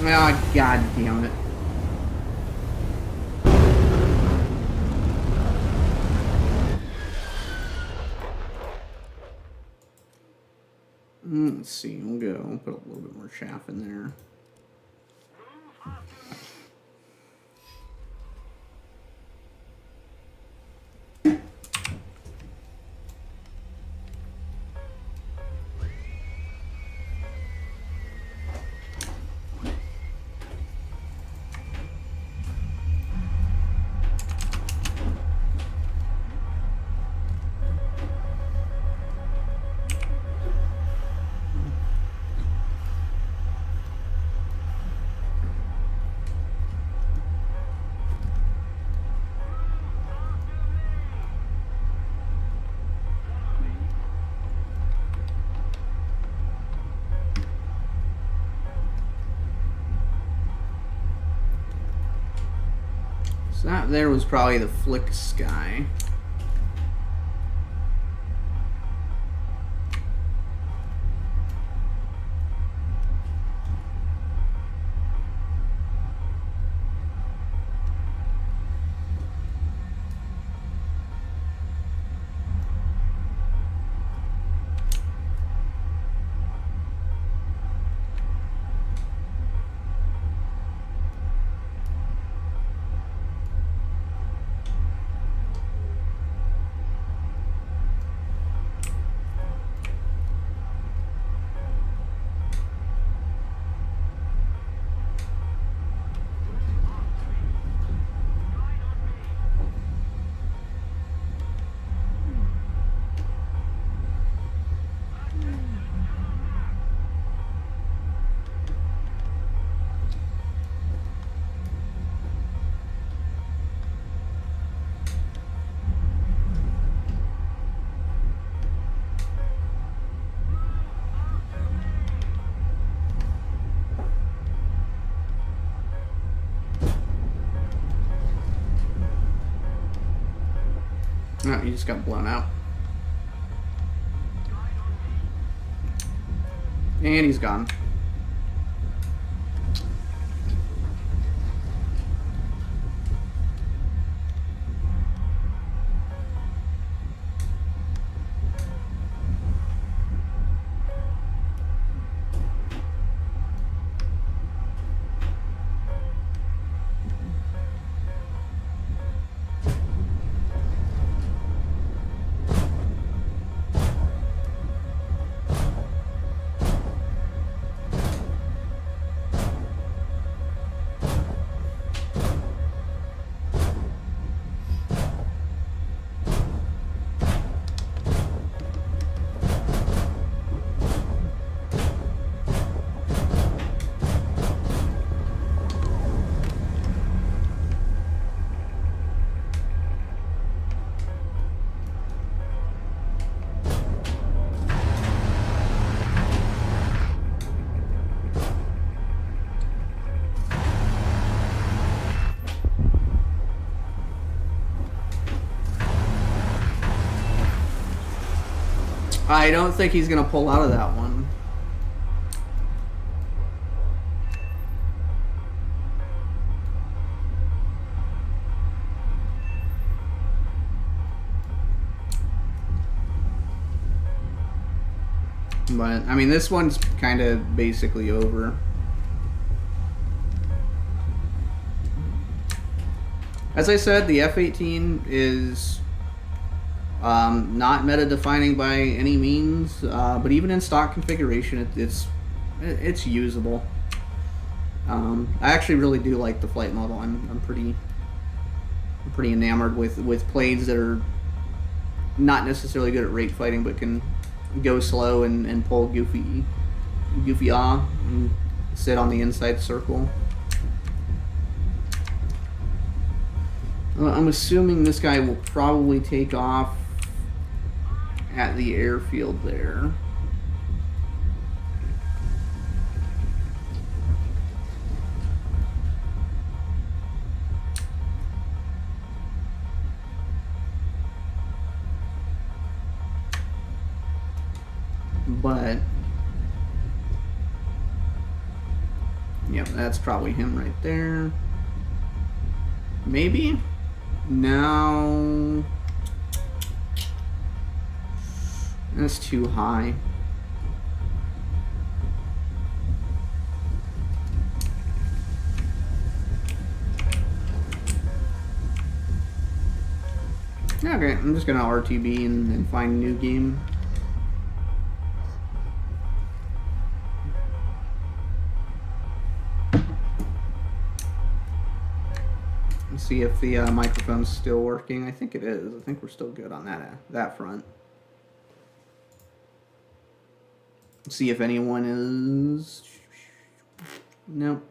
Oh, God damn it. Let's see, we'll put a little bit more chaff in there. So that there was probably the Flick Sky. No, he just got blown out. And he's gone. I don't think he's going to pull out of that one. But, I mean, this one's kind of basically over. As I said, the F-18 is not meta-defining by any means, but even in stock configuration, it's usable. I actually really do like the flight model. I'm pretty enamored with planes that are not necessarily good at rate fighting, but can go slow and pull goofy and sit on the inside circle. I'm assuming this guy will probably take off at the airfield there. But yep, that's probably him right there. Maybe? No. That's too high. Okay, I'm just gonna RTB and find a new game. Let's see if the microphone's still working. I think it is. I think we're still good on that front. See if anyone is. Nope.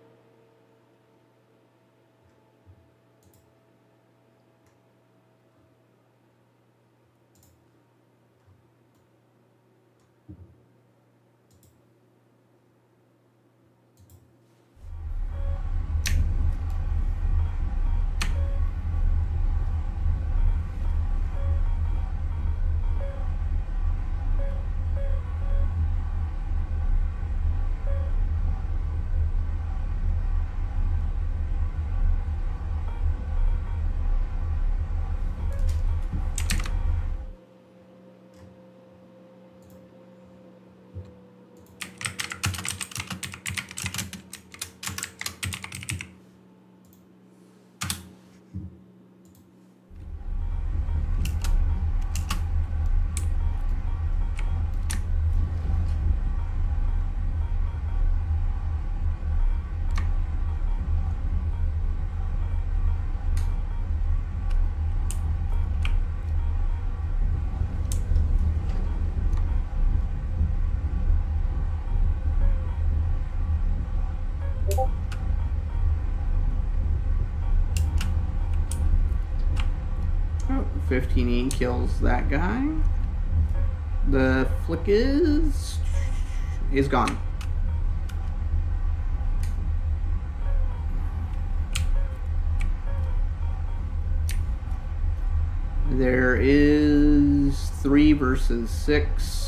Oh, 15E kills that guy. The flick is gone. There is 3 versus 6.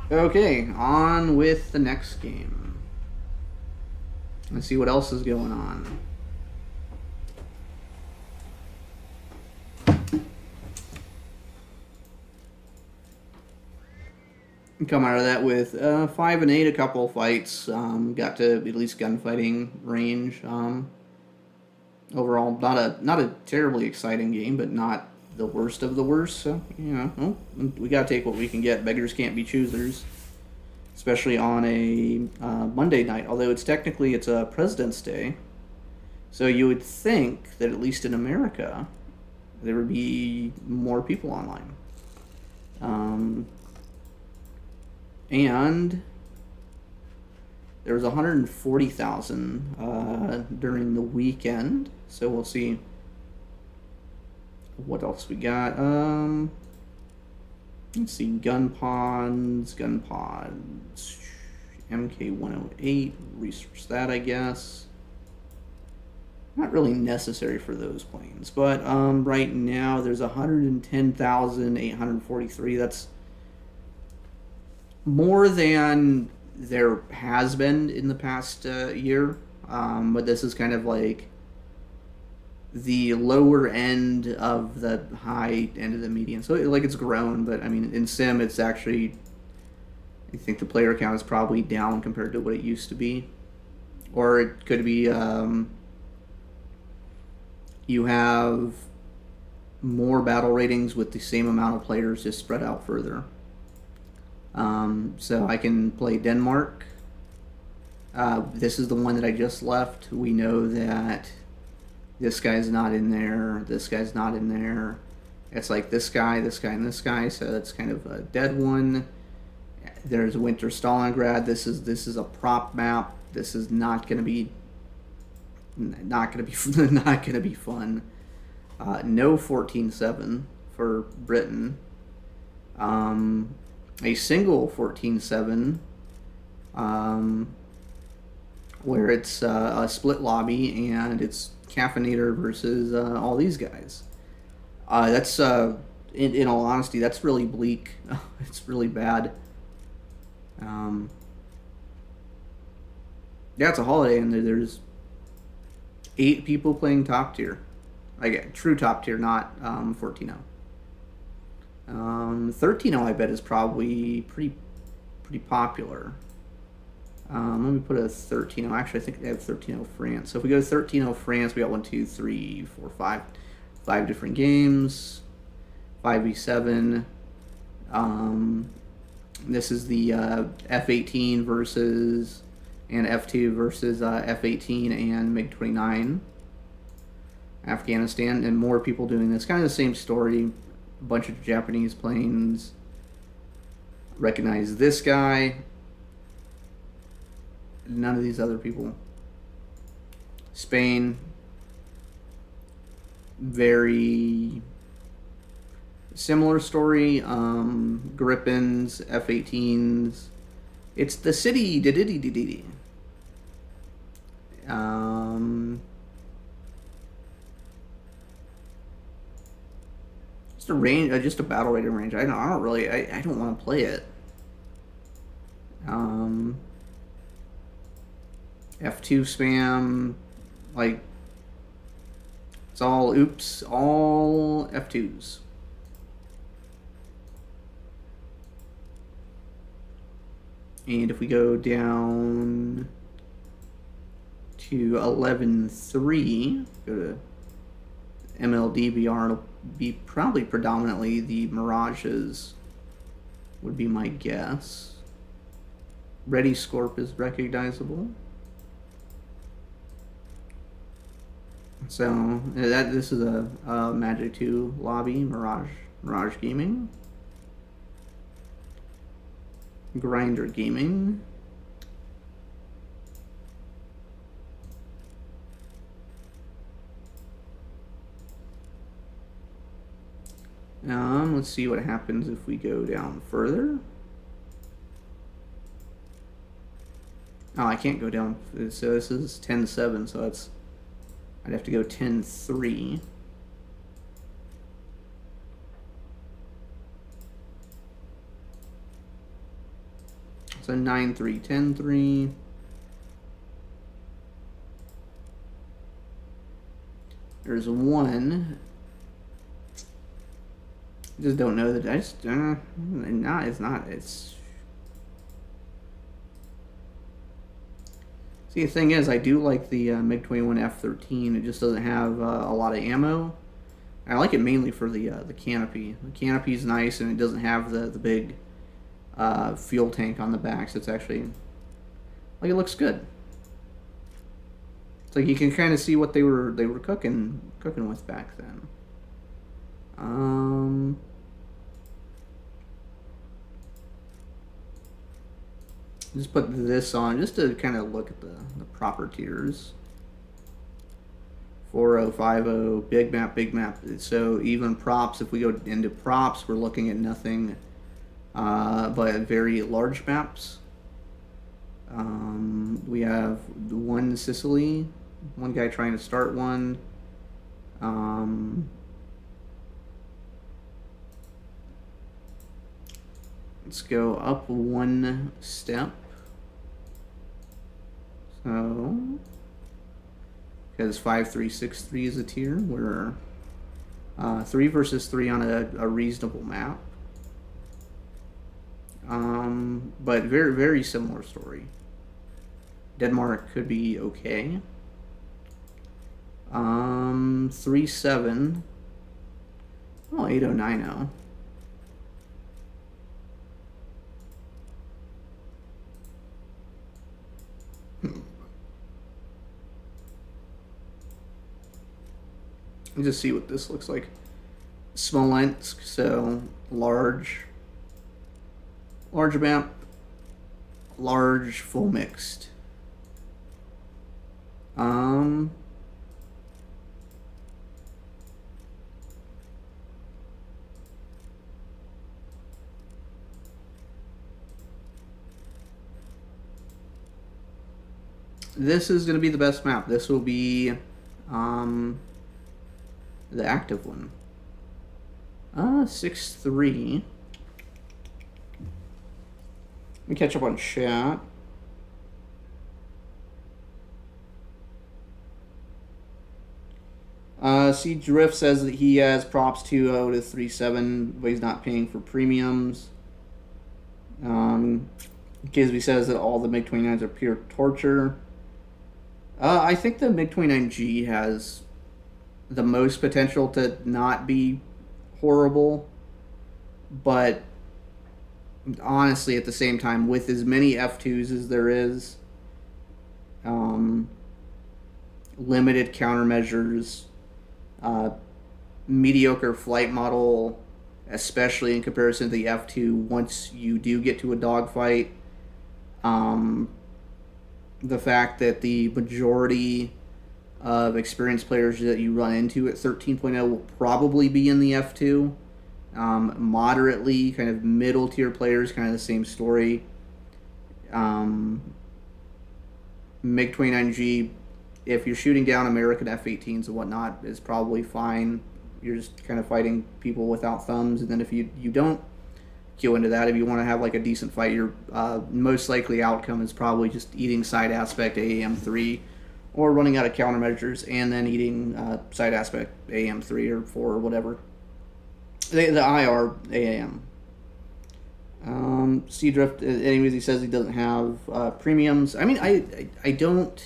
Okay, on with the next game. Let's see what else is going on. Come out of that with 5 and 8, a couple of fights. Got to at least gunfighting range. Overall, not a terribly exciting game, but not the worst of the worst. So well, we gotta take what we can get. Beggars can't be choosers, especially on a Monday night. Although it's a President's Day, so you would think that at least in America there would be more people online. And there was 140,000 during the weekend. So we'll see what else we got. Let's see, gun pods, MK108, research that, I guess. Not really necessary for those planes, but right now there's 110,843. That's more than there has been in the past year, but this is kind of like the lower end of the high end of the median. So like it's grown, but I mean in Sim it's actually, I think the player count is probably down compared to what it used to be, or it could be you have more battle ratings with the same amount of players just spread out further. So I can play Denmark. This is the one that I just left. We know that this guy's not in there, this guy's not in there. It's like this guy, and this guy, so it's kind of a dead one. There's Winter Stalingrad. This is a prop map. This is not gonna be not gonna be fun. No 14-7 for Britain. A single 14-7 where it's a split lobby and it's Caffeinator versus all these guys. That's in all honesty, that's really bleak. It's really bad. Yeah, it's a holiday and there's 8 people playing top tier. I get true top tier, not 14-0. 13-0 I bet is probably pretty popular. Let me put a 13-0. Actually, I think they have 13-0 France. So if we go to 13-0 France, we got 1, 2, 3, 4, 5 different games. 5v7. This is the F-18 versus and F-2 versus F-18 and MiG-29. Afghanistan, and more people doing this. Kind of the same story. A bunch of Japanese planes. Recognize this guy. None of these other people. Spain. Very similar story. Gripens, F-18s. It's the city. Just a range, just a battle rating range. I don't really. I don't want to play it. F2 spam, like it's all all F2s. And if we go down to 11.3, go to MLDBR, it'll be probably predominantly the Mirages, would be my guess. Ready Scorp is recognizable. So this is a Magic 2 lobby, Mirage Gaming. Grinder Gaming. Let's see what happens if we go down further. Oh, I can't go down. So this is 10-7, so that's I'd have to go 10-3. So 9-3, 10-3. There's one. I just don't know that. I just it's not. It's. See, the thing is, I do like the MiG-21 F-13. It just doesn't have a lot of ammo. I like it mainly for the canopy. The canopy is nice, and it doesn't have the big fuel tank on the back. So it's actually like it looks good. It's like you can kind of see what they were cooking with back then. Just put this on just to kind of look at the proper tiers. 4050, big map. So even props, if we go into props, we're looking at nothing but very large maps. We have one Sicily, one guy trying to start one. Let's go up one step. So, because 5363 is a tier, we're 3 versus 3 on a reasonable map. But very similar story. Denmark could be okay. 3-7. Oh, 8090. Just see what this looks like. Smolensk, so large map, large full mixed. This is going to be the best map. This will be the active one. 6-3. Let me catch up on chat. See, Drift says that he has props 2-0 to 3-7, but he's not paying for premiums. Kisby says that all the MiG-29s are pure torture. I think the MiG-29G has the most potential to not be horrible, but honestly, at the same time, with as many F2s as there is, um, limited countermeasures, uh, mediocre flight model, especially in comparison to the F2, once you do get to a dogfight, um, the fact that the majority of experienced players that you run into at 13.0 will probably be in the F2. Moderately, kind of middle tier players, kind of the same story. MiG 29G, if you're shooting down American F-18s and whatnot, is probably fine. You're just kind of fighting people without thumbs, and then if you don't queue into that, if you want to have like a decent fight, your most likely outcome is probably just eating side aspect AAM3, or running out of countermeasures and then eating side aspect AAM3 or 4 or whatever. The IR AAM. Seadrift, anyways, he says he doesn't have premiums. I mean, I don't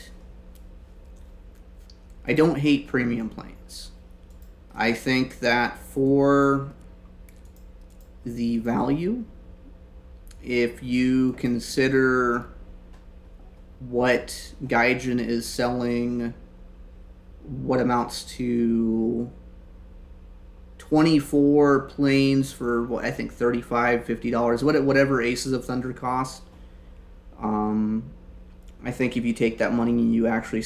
hate premium planes. I think that for the value, if you consider what Gaijin is selling, what amounts to 24 planes for what I think $35, $50, whatever Aces of Thunder cost. I think if you take that money and you actually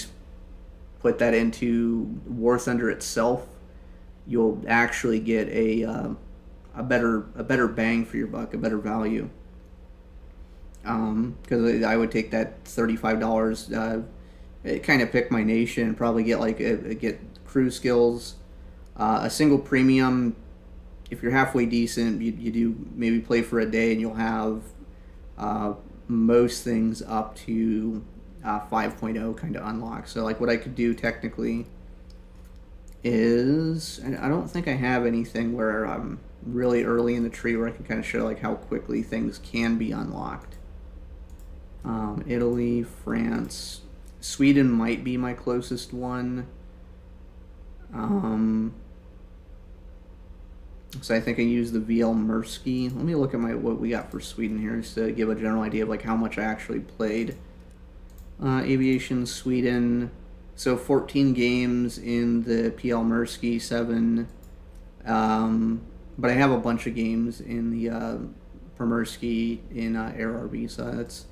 put that into War Thunder itself, you'll actually get a better bang for your buck, a better value. Because I would take that $35, kind of pick my nation, and probably get get crew skills. A single premium, if you're halfway decent, you do maybe play for a day and you'll have most things up to 5.0 kind of unlock. So like what I could do technically is, I don't think I have anything where I'm really early in the tree where I can kind of show like how quickly things can be unlocked. Italy, France, Sweden might be my closest one. So I think I use the VL Mirsky. Let me look at what we got for Sweden here just to give a general idea of like how much I actually played. Aviation Sweden. So 14 games in the PL Mirsky, 7. But I have a bunch of games in the Permersky in Air RB, so that's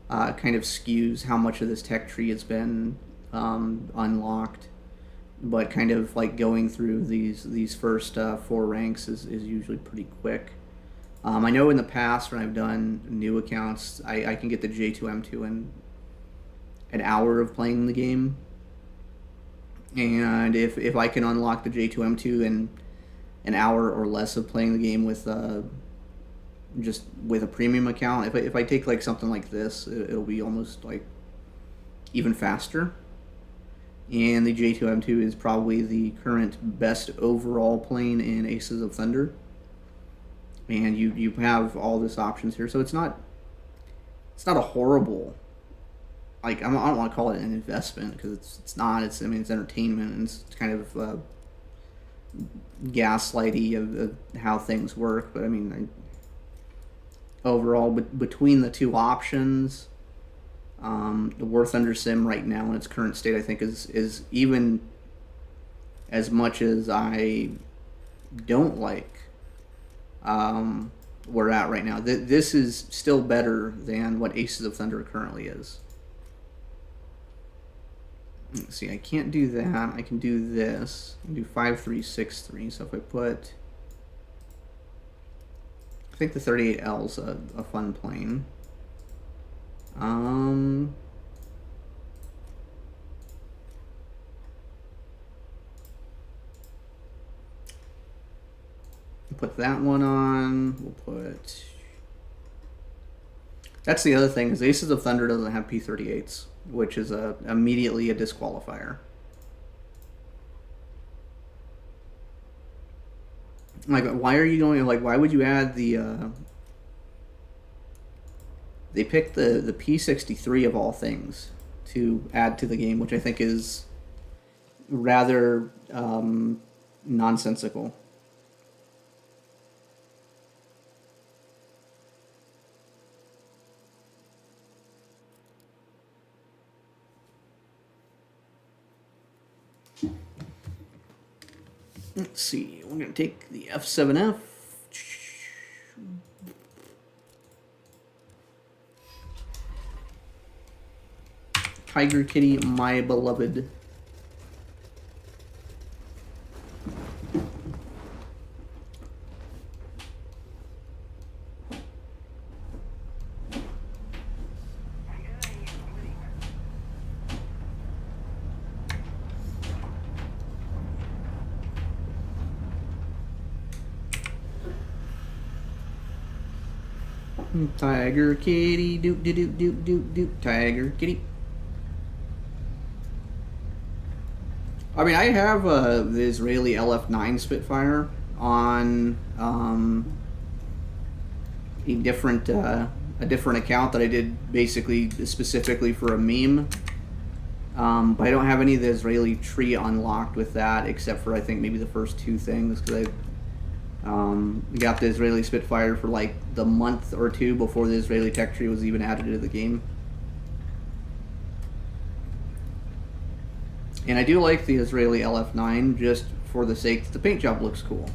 kind of skews how much of this tech tree has been unlocked. But kind of like going through these first 4 ranks is usually pretty quick. I know in the past when I've done new accounts, I can get the J2M2 in an hour of playing the game. And if I can unlock the J2M2 in an hour or less of playing the game with just with a premium account, if I take like something like this, it'll be almost like even faster. And the J2M2 is probably the current best overall plane in Aces of Thunder. And you have all this options here, so it's not a horrible, like I don't want to call it an investment because it's not. It's entertainment, and it's kind of gaslighty of how things work. But I mean, overall, between the two options. The War Thunder Sim right now in its current state, I think, is even as much as I don't like we're at right now. This is still better than what Aces of Thunder currently is. Let's see, I can't do that. I can do this. I can do 5.363. So if I put, I think the 38L is a fun plane. Put that one on. We'll put. That's the other thing is Aces of Thunder doesn't have P-38s, which is immediately a disqualifier. Like, why are you going? Like, why would you add the they picked the P63 of all things to add to the game, which I think is rather nonsensical. Let's see, we're going to take the F7F. Tiger Kitty, my beloved. Tiger Kitty, doop doop doop doop doop doop. Tiger Kitty. I mean, I have the Israeli LF9 Spitfire on a different account that I did basically specifically for a meme. But I don't have any of the Israeli tree unlocked with that, except for I think maybe the first two things, because I got the Israeli Spitfire for like the month or two before the Israeli tech tree was even added to the game. And I do like the Israeli LF9 just for the sake that the paint job looks cool.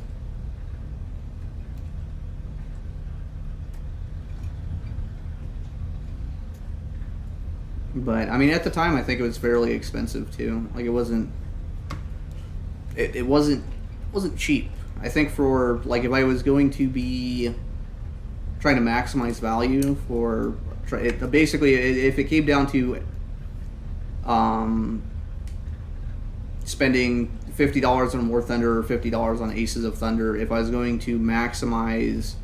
But I mean, at the time, I think it was fairly expensive too. Like it wasn't cheap. I think for like if I was going to be trying to maximize value for basically if it came down to spending $50 on War Thunder or $50 on Aces of Thunder, if I was going to maximize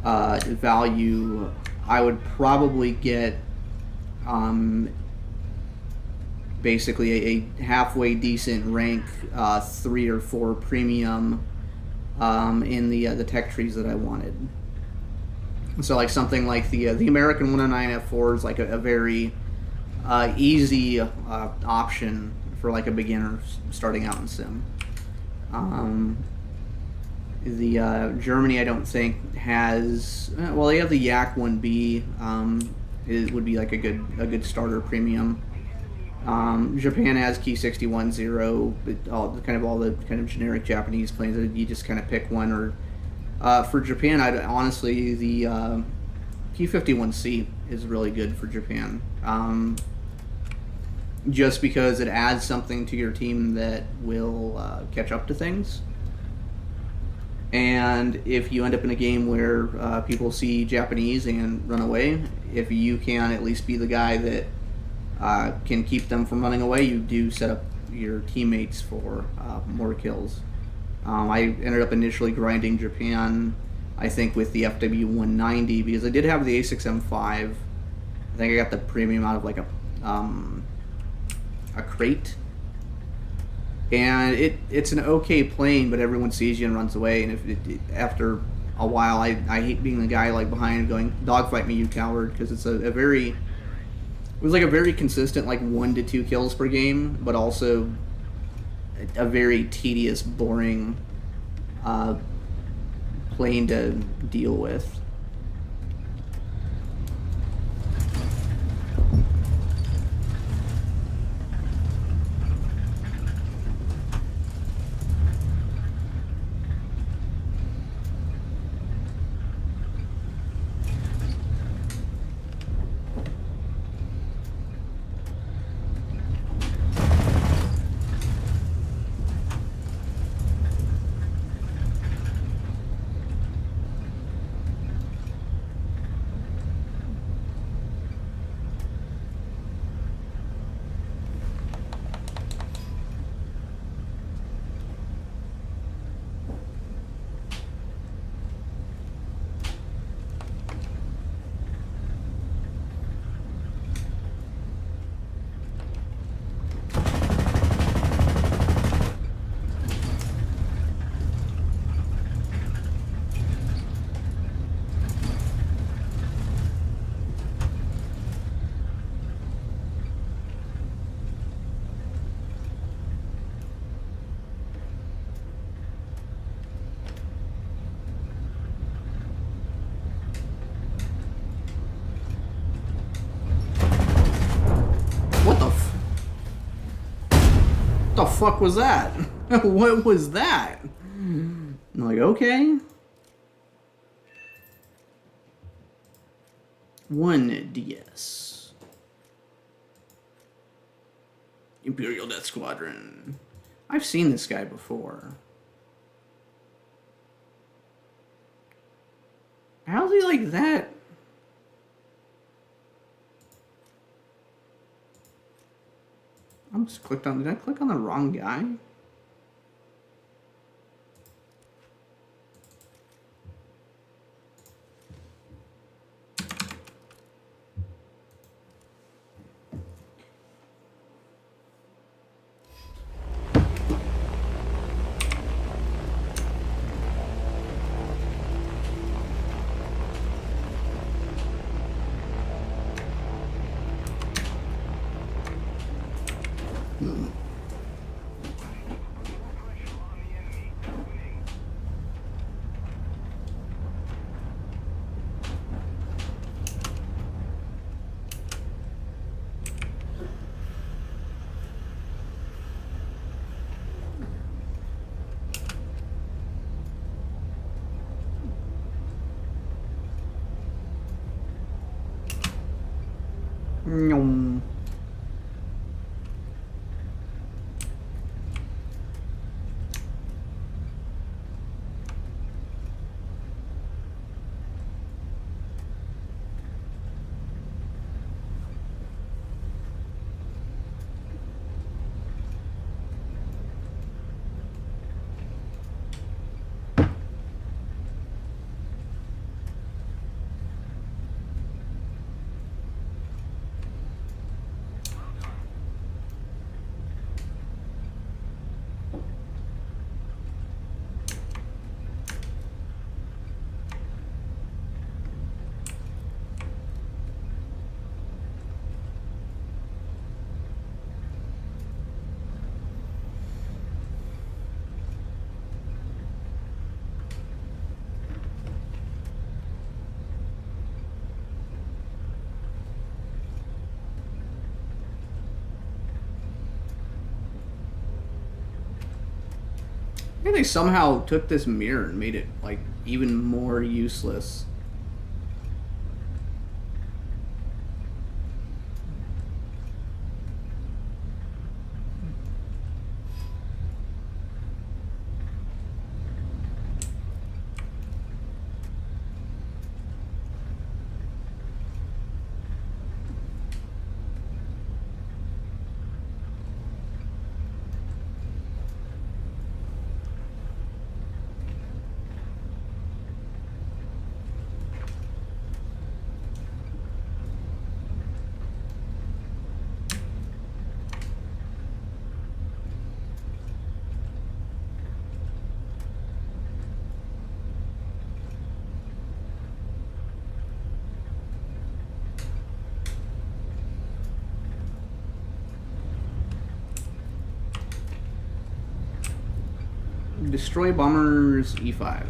value, I would probably get basically a halfway decent rank 3 or 4 premium in the tech trees that I wanted. So like something like the American 109 F4 is like a very easy option for like a beginner starting out in Sim. The Germany I don't think has well, they have the Yak 1B. It would be like a good starter premium. Japan has Key 61-0, all the kind of generic Japanese planes. You just kind of pick one. Or for Japan, I'd honestly the P51C is really good for Japan. Just because it adds something to your team that will catch up to things. And if you end up in a game where people see Japanese and run away, if you can at least be the guy that can keep them from running away, you do set up your teammates for more kills. I ended up initially grinding Japan, I think, with the FW190 because I did have the A6M5. I think I got the premium out of like a crate. And it's an okay plane, but everyone sees you and runs away. And if after a while, I hate being the guy like behind going, "Dogfight me, you coward," because it's it was like a very consistent like 1 to 2 kills per game, but also a very tedious, boring plane to deal with. fuck was that? What was that? I'm like, okay. 1 DS. Imperial Death Squadron. I've seen this guy before. How's he like that? I just clicked on... Did I click on the wrong guy? Nyum. I think they somehow took this mirror and made it, like, even more useless. Destroy bombers E5.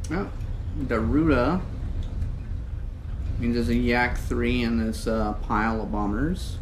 Well, Daruda means there's a Yak 3 in this pile of bombers.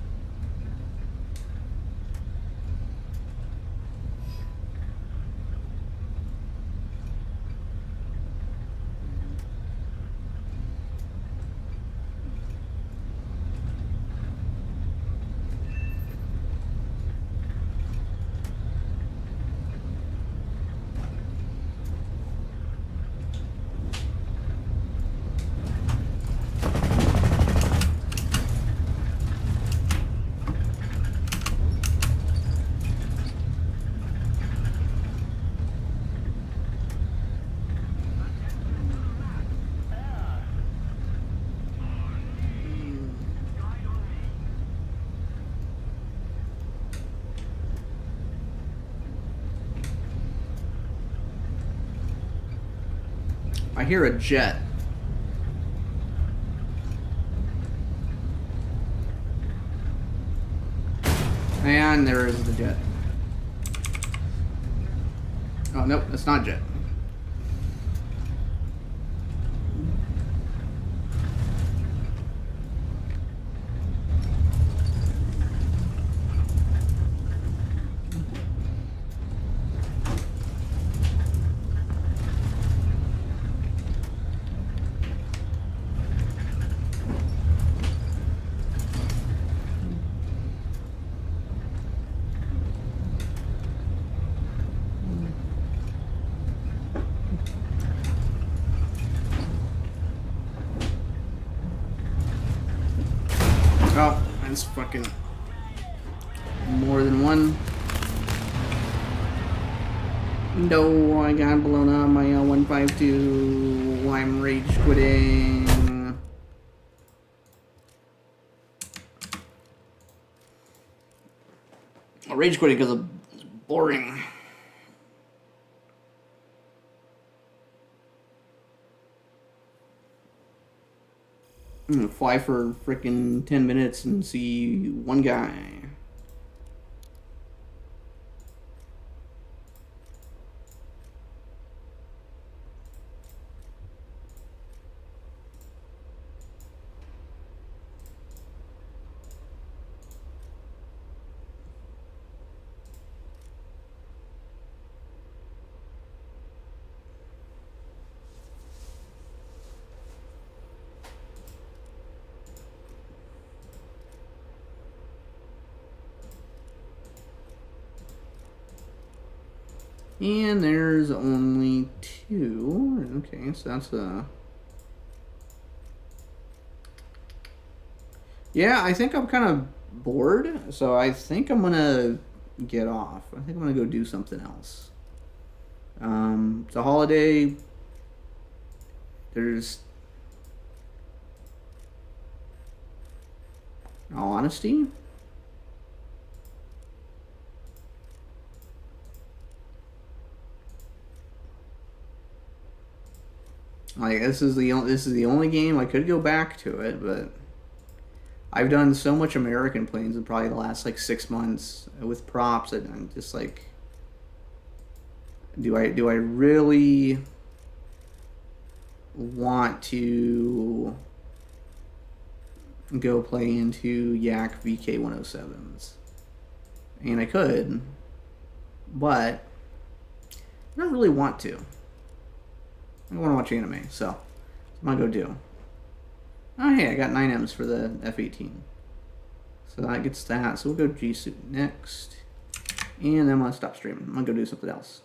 I hear a jet. And there is the jet. Oh, nope, it's not jet. Oh, that's fucking more than one. No, I got blown up by L152. I'm rage quitting. I'm rage quitting because it's boring. I'm gonna fly for freaking 10 minutes and see one guy. And there's only 2. Okay, so that's yeah, I think I'm kind of bored, so I think I'm gonna get off. I think I'm gonna go do something else. It's a holiday. There's, in all honesty, like this is the only game I could go back to it, but I've done so much American planes in probably the last like 6 months with props that I'm just like, do I really want to go play into Yak VK107s? And I could, but I don't really want to. I want to watch anime, so I'm gonna go do. Oh hey, I got 9 M's for the F-18. So that gets that. So we'll go G Suit next. And then I'm gonna stop streaming. I'm gonna go do something else.